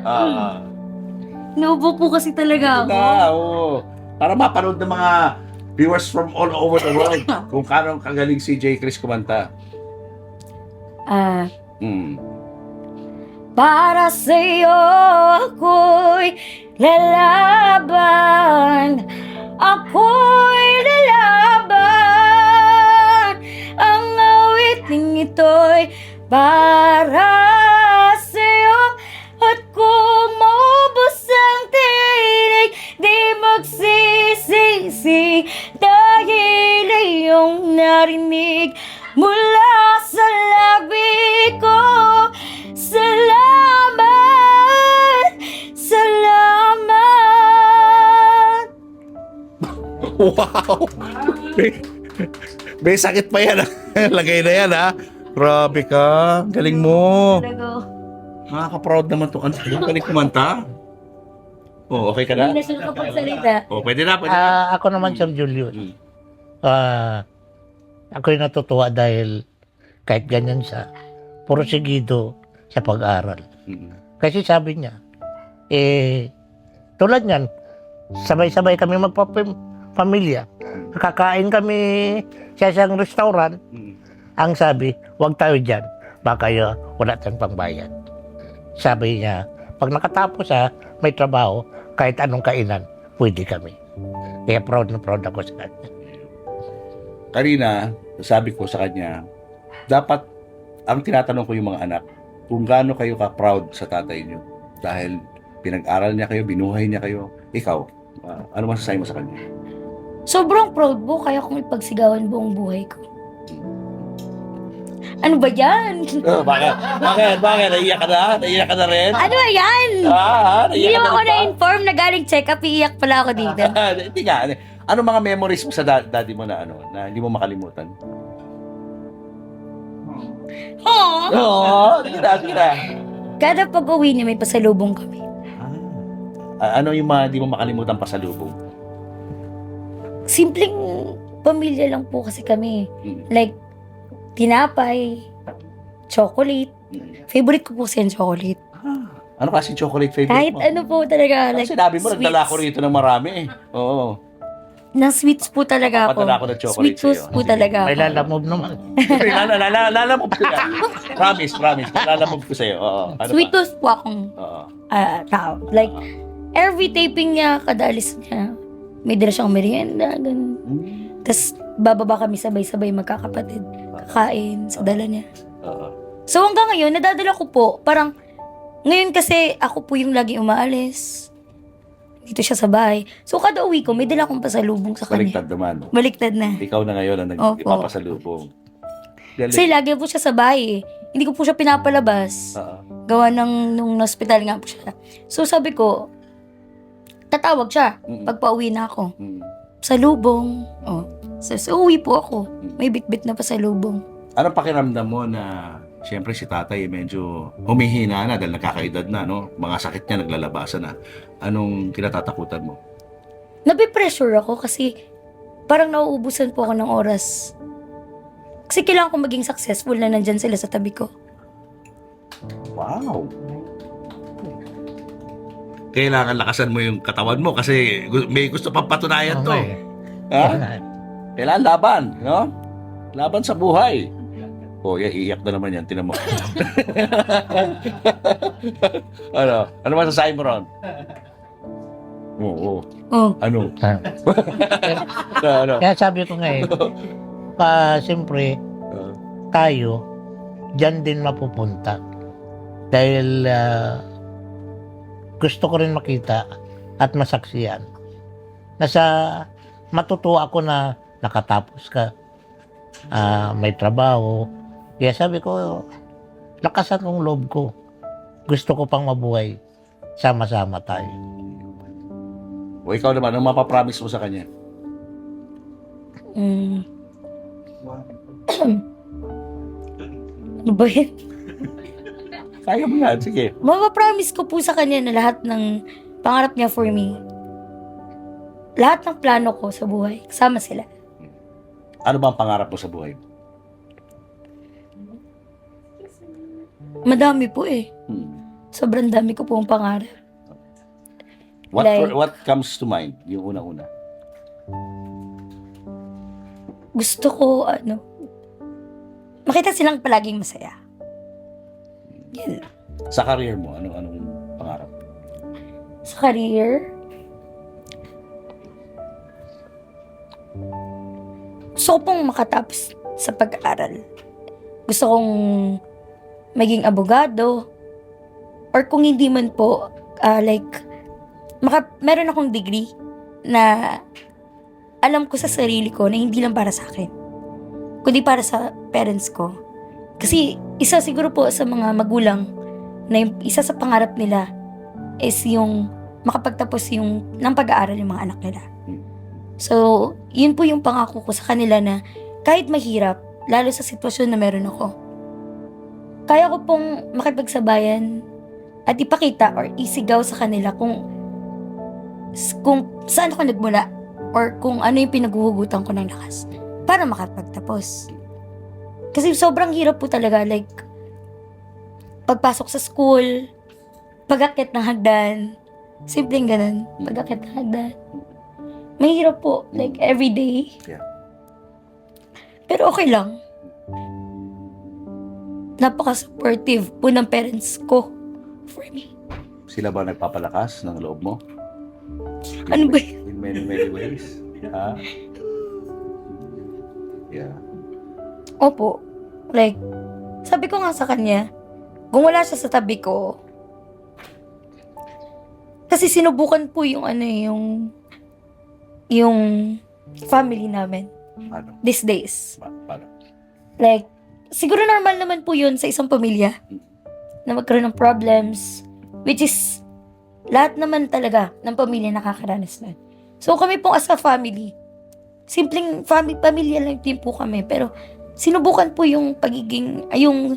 Nubo po kasi talaga ako. Para mapanood ng mga viewers from all over the world kung kano kagaling si J. Chris kumanta. Para sa'yo ako'y lalaban. Ako'y lalaban. Ang awiting ito'y para sa'yo. At kung maubos ang tinig, di magsisisi. Dahil iyong narinig mula sa labi ko. Salamat! Wow! May sakit pa yan. Lagay na yan, ha? Grabe ka. Galing mo. Talaga. Nakaka-proud naman itong anak mo. Galing kumanta. Oh, okay ka na? Hindi na siya kapagsalita. Oh, pwede na, pwede na. Ako naman, Sir Julius. Ako'y natutuwa dahil kahit ganyan siya, puro sigido sa pag-aral. Kasi sabi niya, tulad niyan, sabay-sabay kami magpapamilya. Kakain kami sa isang restaurant. Ang sabi, huwag tayo dyan. Baka wala tayong pangbayad. Sabi niya, pag nakatapos may trabaho, kahit anong kainan, pwede kami. Kaya proud na proud ako sa kanya. Kanina, sabi ko sa kanya, dapat, ang tinatanong ko yung mga anak, kung gaano kayo ka-proud sa tatay niyo. Dahil pinag-aral niya kayo, binuhay niya kayo. Ikaw, ano masasabi mo sa kanya? Sobrang proud po, kaya kong ipagsigawan buong buhay ko. Ano ba yan? Bakit? Naiyak ka na? Naiyak ka na rin? Ano ba yan? Hindi Naiyak mo ako na-inform na galing check-up, iiyak pala ako dito. Hindi nga. Ano mga memories mo sa daddy mo na na hindi mo makalimutan? Aww. Oo, sige na. Kada pag-uwi niya, may pasalubong kami. Ano yung mga hindi mo makalimutan pasalubong? Simpleng pamilya lang po kasi kami. Mm. Like, tinapay, chocolate. Favorite ko po kasi yung chocolate. Ano kasi chocolate favorite Kahit mo? ano po talaga. Like, Like, sinabi mo, nagdala ko sweets. rito ng marami eh. Oo. Na sweets po talaga ako. Papadala ako ng chocolate Sweet tooth sa'yo. po Sige. talaga May ako. lalamove naman. Lalamove ko yan. Promise. Lalamove ko sa'yo. Oo. Ano Sweet pa? tooth po akong Oo. tao. Like, every taping niya, kada alis niya, may dala siyang merienda, ganun. Tapos, bababa kami sabay-sabay magkakapatid. Kakain sa dala niya. Oo. So, hanggang ngayon, nadadala ko po. Parang, ngayon kasi, ako po yung lagi umaalis. Dito siya sa bahay. So, kada uwi ko, may dala akong pasalubong sa kanya. Baliktad naman. Baliktad na. Ikaw na ngayon ang Opo. nagpapasalubong. Kasi lagi po siya sa bahay eh. Hindi ko po siya pinapalabas. Oo. Gawa nung hospital nga po siya. So, sabi ko, tatawag siya pag pauwi na ako. Mm. Salubong. Oh. So, uwi po ako. May bitbit na pasalubong. Anong pakiramdam mo na siyempre si tatay medyo humihina na dahil nakakaedad na, no? Mga sakit niya naglalabasan na. Anong kinatatakutan mo? Nabipressure ako kasi parang nauubusan po ako ng oras. Kasi kailangan ko maging successful na nandyan sila sa tabi ko. Wow! Kailangan lakasan mo yung katawan mo kasi may gusto pang patunayan to. Okay. Ha? Kailangan laban, no? Laban sa buhay. Oh, iiyak na naman yan. Tinan mo. Ano masasabi mo ron? Oo. Oh. Ano? Ano? Kaya sabi ko nga siyempre, tayo, dyan din mapupunta. Dahil gusto ko rin makita at masaksiyan. Matutuwa ako na nakatapos ka, may trabaho. Kaya sabi ko, lakasan kong loob ko. Gusto ko pang mabuhay. Sama-sama tayo. O ikaw naman, ano mapapromise mo sa kanya? Ano ba yun? Kaya mo yan, sige. Mapapromise ko po sa kanya na lahat ng pangarap niya for me. Lahat ng plano ko sa buhay, kasama sila. Ano ba ang pangarap mo sa buhay? Madami po eh. Hmm. Sobrang dami ko po ang pangarap. What comes to mind? Yung una-una. Gusto ko, makita silang palaging masaya. Yan. Sa career mo, anong pangarap? Sa career, gusto ko pong makatapos sa pag-aaral. Gusto kong maging abogado. Or kung hindi man po, meron akong degree na alam ko sa sarili ko na hindi lang para sa akin, kundi para sa parents ko. Kasi isa siguro po sa mga magulang na isa sa pangarap nila is yung makapagtapos ng pag-aaral yung mga anak nila. So, yun po yung pangako ko sa kanila na kahit mahirap, lalo sa sitwasyon na meron ako, kaya ko pong makipagsabayan at ipakita or isigaw sa kanila kung saan ako nagmula or kung ano yung pinaghuhugutan ko ng lakas para makapagtapos. Kasi sobrang hirap po talaga, like, pagpasok sa school, pag-akit ng hagdan, simpleng ganun, pag-akit ng hagdan. Mahirap po, like, everyday. Yeah. Pero okay lang. Napaka-supportive po ng parents ko for me. Sila ba nagpapalakas ng loob mo? Ano ba yun? In many, many ways. Ha? Yeah. Opo. Like, sabi ko nga sa kanya, kung wala siya sa tabi ko, kasi sinubukan po yung yung family namin Paano? these days. Paano? Like, siguro normal naman po yun sa isang pamilya na magkaroon ng problems, which is lahat naman talaga ng pamilya nakakaranas na. So kami po as a family, simpleng pamilya lang din po kami, pero sinubukan po yung pagiging, yung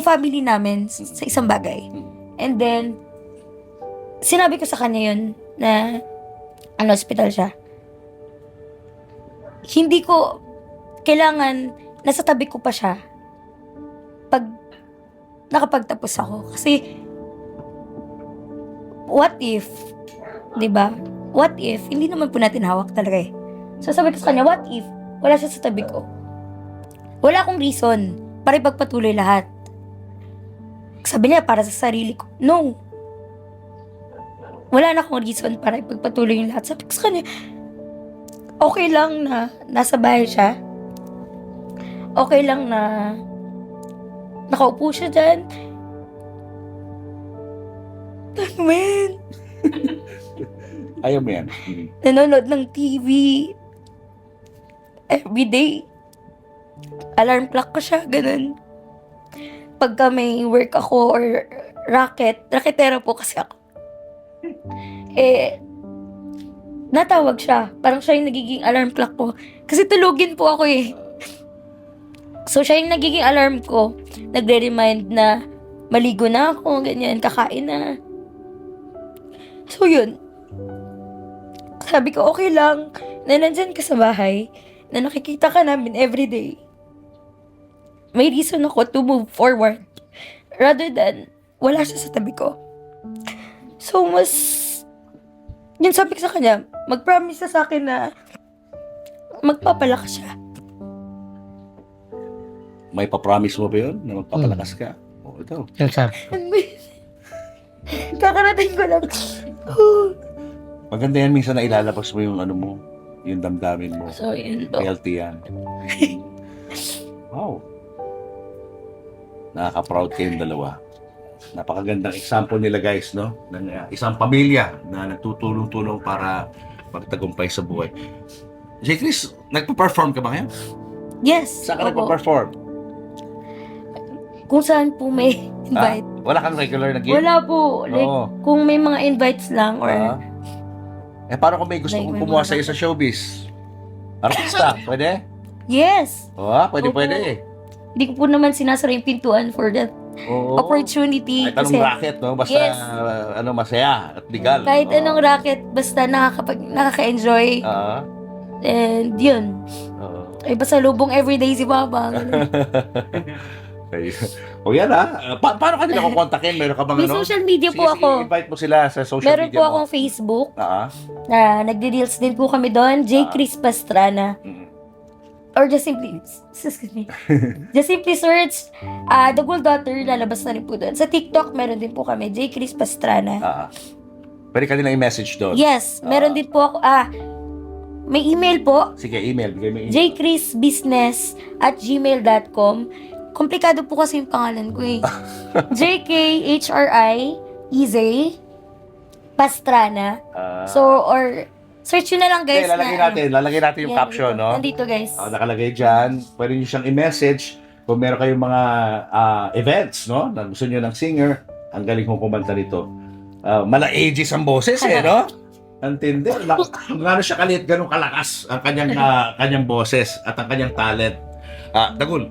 family namin sa isang bagay. And then, sinabi ko sa kanya yun na hospital siya. Hindi ko kailangan nasa tabi ko pa siya pag nakapagtapos ako. Kasi, what if, di ba? What if, hindi naman po natin hawak talaga eh. So sabi ko sa kanya, what if, wala siya sa tabi ko? Wala akong reason para ipagpatuloy lahat. Sabi niya, para sa sarili ko. No. Wala na akong reason para ipagpatuloy yung lahat. Sabi ko sa kanya, okay lang na nasa bahay siya. Okay lang na nakaupo siya dyan. Ano ba yan? Ayaw mo yan. Nanonood ng TV. Everyday. Alarm clock ko siya, ganun. Pagka may work ako or raketera po kasi ako. Natawag siya. Parang siya yung nagiging alarm clock ko. Kasi tulugin po ako eh. So, siya yung nagiging alarm ko. Nagre-remind na maligo na ako, ganyan, kakain na. So, yun. Sabi ko, okay lang na nandyan ka sa bahay, na nakikita ka namin everyday. May reason ako to move forward. Rather than, wala siya sa tabi ko. So, yun sabi ko sa kanya, mag-promise na sa akin na magpapalakas siya. May papromise mo ba yun na magpapalakas ka? O, ito. Yung sabi. Kakarating ko lang. Maganda yan, minsan na ilalabas mo yung ano mo, yung damdamin mo. So, yun po. Healthy yan. Wow. Nakaka-proud kayong dalawa. Napakagandang example nila guys, no? Ng isang pamilya na nagtutulong-tulong para magtagumpay sa buhay. J. Chris, nagpa-perform ka ba ngayon? Yes. Saan ka opo. nagpa-perform? Kung saan po may invite. Wala kang regular na gig? Wala po. Like, Oo. kung may mga invites lang or... Paano kung may gusto Like, kong may kumuha mga- sa'yo sa showbiz? Artista, pwede? Yes. Pwede, Opo. pwede. Hindi ko po naman sinasara yung pintuan for that Oo. opportunity. Kahit anong racket, no? Basta, Yes. masaya at legal. Kahit Oo. anong racket, basta nakaka-enjoy. Ah, And yun. oo. Ay, basta lubong everyday si Papa. Okay. O yan paano ka nila kukontakin? Meron ka bang May social media po Sige, ako. invite mo sila sa social Meron media po mo. akong Facebook Ah. na nagde-deals din po kami doon. J. Chris Pastrana. Mm. Or just simply, excuse me. Just simply search The Gold Daughter, lalabas na rin po doon. Sa TikTok, meron din po kami, J. Chris Pastrana. Pwede ka nilang i-message doon. Yes, meron din po ako, may email po, Sige, email. Bigay mo email. jchrisbusiness@gmail.com. Komplikado po kasi yung pangalan ko eh. JKHRIEZ Pastrana. So, or search nyo na lang guys. Lalagay natin yung Yan, caption, dito. no? Nandito guys. Nakalagay dyan. Pwede nyo siyang i-message kung meron kayong mga events, no? Na gusto nyo ng singer. Ang galing kong kumanta nito. Mala ages ang boses, no? Antindi. Kung gano'n siya kalit, gano'ng kalakas ang kanyang boses at ang kanyang talent. Dagul,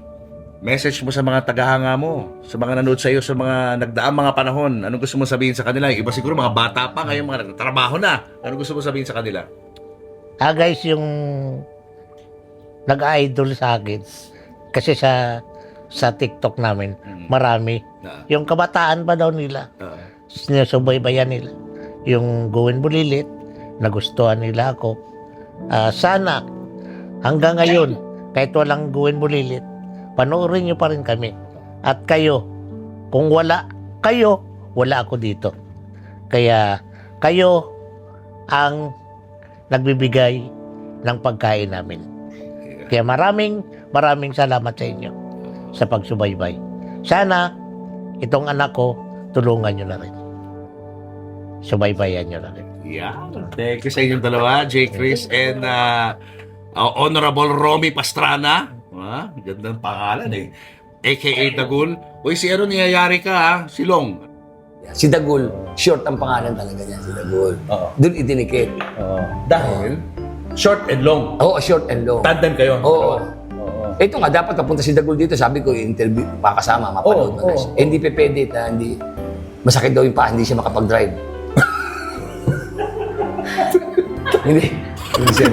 message mo sa mga tagahanga mo, sa mga nanood sa iyo sa mga nagdaang mga panahon. Anong gusto mo sabihin sa kanila? Iba siguro mga bata pa, ngayon mga nagtatrabaho na. Anong gusto mo sabihin sa kanila? Guys, yung nag-idol sa akin, kasi sa TikTok namin, marami. Yung kabataan pa daw nila, sinusubaybayan nila. Yung Gawin Bulilit, nagustuhan nila ako. Sana, hanggang ngayon, kahit walang Gawin Bulilit, panoorin nyo pa rin kami. At kayo, kung wala kayo, wala ako dito. Kaya, kayo, ang nagbibigay ng pagkain namin. Kaya maraming salamat sa inyo sa pagsubaybay. Sana itong anak ko, tulungan nyo na rin. Subaybayan nyo na rin. Yeah. Thank you sa inyong dalawa, J. Chris and Honorable Romy Pastrana. Gandang pangalan eh. AKA Dagul. Uy, si ano niyayari ka ha? Si Long. Si Dagul, short ang pangalan talaga niya, si Dagul. Oo. Doon idinikit. Dahil short and long. Oo, short and long. Tandem kayo. Oo. Ito nga, dapat papunta si Dagul dito. Sabi ko, interview, pakasama, mapanood mo na siya. Eh, hindi pwede na hindi, masakit daw yung paa, hindi siya makapag-drive. hindi. Hindi siya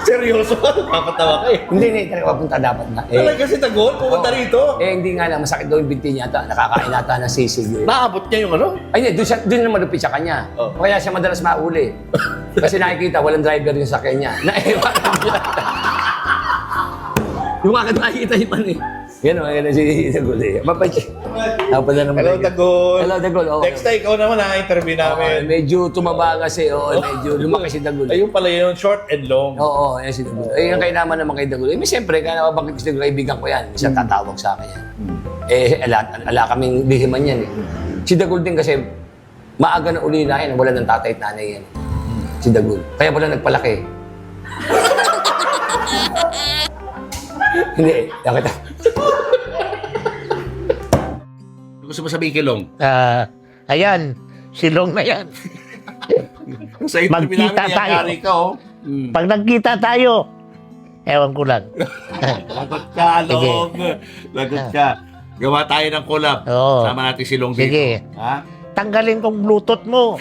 Seryoso? Papatawa ka eh. Hindi, talaga papunta dapat na. Talaga si Dagol, pumunta rito. Hindi nga lang, masakit daw yung binti niya ata, nakakain ata ng sisig. Naabot niya yung ano? Ay, hindi, doon na malupit sa kanya. Oh. Kaya siya madalas mauli. Kasi nakikita, walang driver yung sakyan niya. Naiwan siya. Yung mga nakikita yung pan eh. Yan o, yan si Dagol eh. Mapay siya. Hello, Dagol. Hello, Dagol. Oh. Next time, ikaw naman ha-interview namin. Medyo tumaba kasi, medyo lumaki si Dagol. Ayun pala yun, short and long. Oo, yan si Dagol. Eh, yung kainaman naman kay Dagol. Eh, siyempre, kaya nababanggit si Dagol, kaibigan ko yan. Isang tatawag sa akin yan. Ala kaming lihiman yan eh. Si Dagol din kasi, maaga na uli na yan. Wala ng tatay at nanay yan. Si Dagol. Kaya wala nagpalaki. Hindi, nakita. Gusto mo sabihin kay Long? Ayan, silong na yan. Sa interview Magkita namin, tayo. niyayari ka oh. Pag nagkita tayo, ewan ko lang. Lagot ka, Long. Lagot ka. Gawa tayo ng collab. Oo. Sama natin si Long dito. Sige. Ha? Tanggalin kong Bluetooth mo.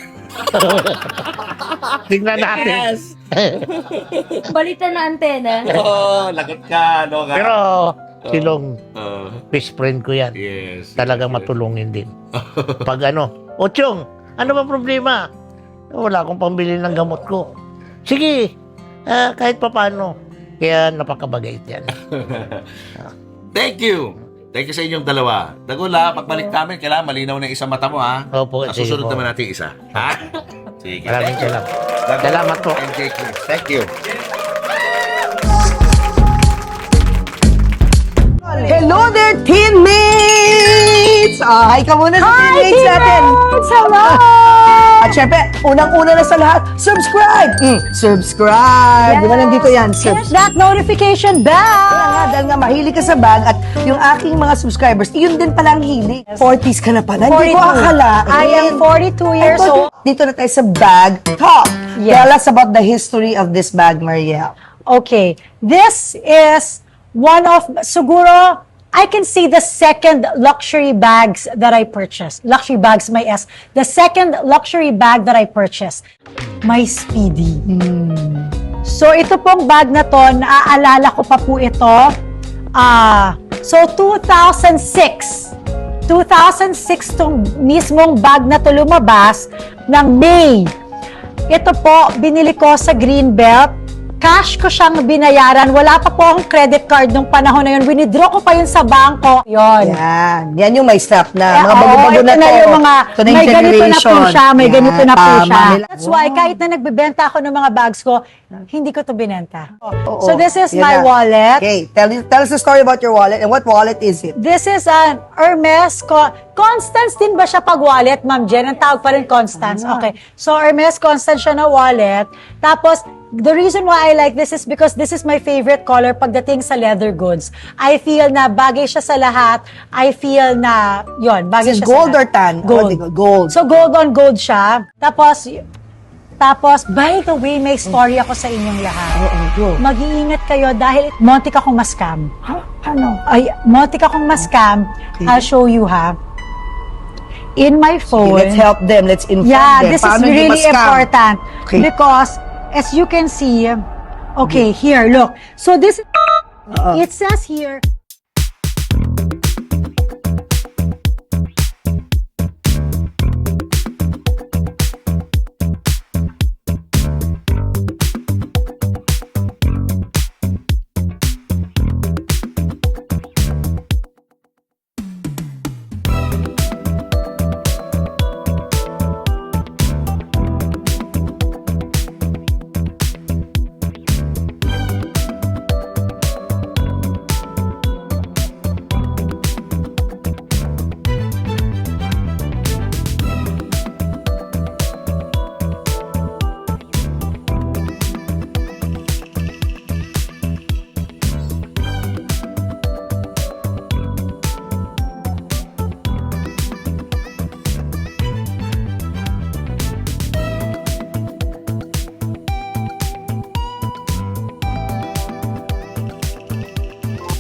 Tingnan natin. Balitan na antena. Oo, lagot ka, Long. ha? Pero, silong, Oo. best friend ko yan. Yes. Talagang yes. matulungin din. Pag Ochong, ano ba problema? Wala akong pambili ng gamot ko. Sige, kahit pa paano. Kaya napakabagait yan. Thank you. Thank you sa inyong dalawa. Dagol ha, pagbalik namin, kailangan malinaw na yung isang mata mo ha. Opo, sige Susunod po. naman natin isa. Ha? Sige. Maraming salamat. Dagol Salamat po. and J. Chris. Thank you. Hello there, teammates! Hi ka muna sa teammates natin. Hello! At syempre, unang-una na sa lahat, subscribe! Subscribe! Di ba nandito yan? Hit that notification Kaya bell! nga, dahil nga mahilig ka sa bag at yung aking mga subscribers, yun din pala ang hilig. 40s ka na pala. Hindi ko 42. akalain. I am 42 years old. Dito na tayo sa bag talk. Yes. Tell us about the history of this bag, Mariel. Okay, this is one of, siguro, I can see the second luxury bags that I purchased. Luxury bags, may S. The second luxury bag that I purchased. My Speedy. So, ito pong bag na to, naaalala ko pa po ito. So, 2006 tong mismong bag na to lumabas ng May. Ito po, binili ko sa Greenbelt. Cash ko siyang binayaran. Wala pa po akong credit card nung panahon na yun. Winidraw ko pa yun sa bangko. Yun. Yan yung may strap na. Mga Oo, bago-bago ito na to. yung mga, Ito na yung may ganito na po generation. siya, may Yan, ganito na po tama siya. nila. That's why, kahit na nagbebenta ako ng mga bags ko, hindi ko to binenta. Oo, So this is yan my na. wallet. Okay, tell us the story about your wallet and what wallet is it? This is an Hermes. Constance din ba siya pag wallet, Ma'am Jen? Ang tawag pa rin Constance. Okay. So Hermes Constance siya na wallet. Tapos, the reason why I like this is because this is my favorite color pagdating sa leather goods. I feel na bagay siya sa lahat. I feel na, yon bagay Is it siya gold sa or tan? Gold. Gold. So, gold on gold siya. Tapos, by the way, may story ako sa inyong lahat. go. Mag-iingat kayo dahil montik akong ma-scam. Ano? Ay, montik akong ma-scam. I'll show you ha. In my phone. Let's help them. Let's inform Yeah, them. this is Paano hindi really ma-scam? important. Okay. Because, as you can see, okay, here, look. So this, it says here,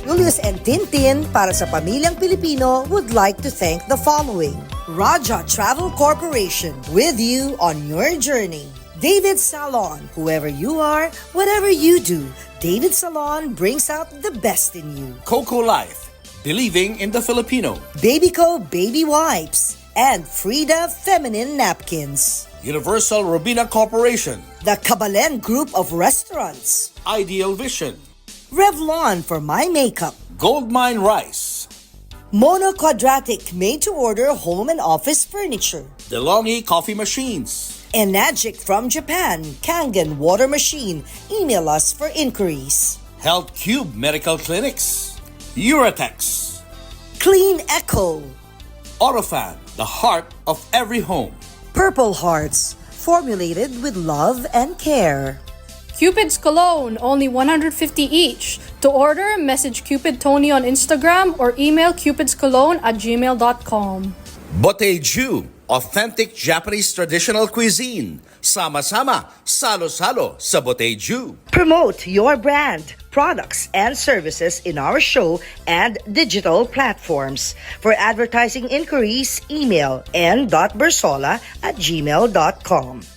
Julius and Tintin para sa pamilyang Pilipino would like to thank the following. Raja Travel Corporation, with you on your journey. David Salon, whoever you are, whatever you do, David Salon brings out the best in you. Coco Life, believing in the Filipino. Babyco Baby Wipes and Frida Feminine Napkins. Universal Robina Corporation. The Kabalen Group of Restaurants. Ideal Vision. Revlon for my makeup. Goldmine Rice. Mono Quadratic made-to-order home and office furniture. DeLonghi Coffee Machines. Enagic from Japan, Kangen Water Machine. Email us for inquiries. Health Cube Medical Clinics. Uratex. Clean Echo. Orofan, the heart of every home. Purple Hearts, formulated with love and care. Cupid's Cologne, only 150 each. To order, message Cupid Tony on Instagram or email cupidscologne@gmail.com. Boteju, authentic Japanese traditional cuisine. Sama-sama, salo-salo sa Boteju. Promote your brand, products, and services in our show and digital platforms. For advertising inquiries, email n.bersola@gmail.com.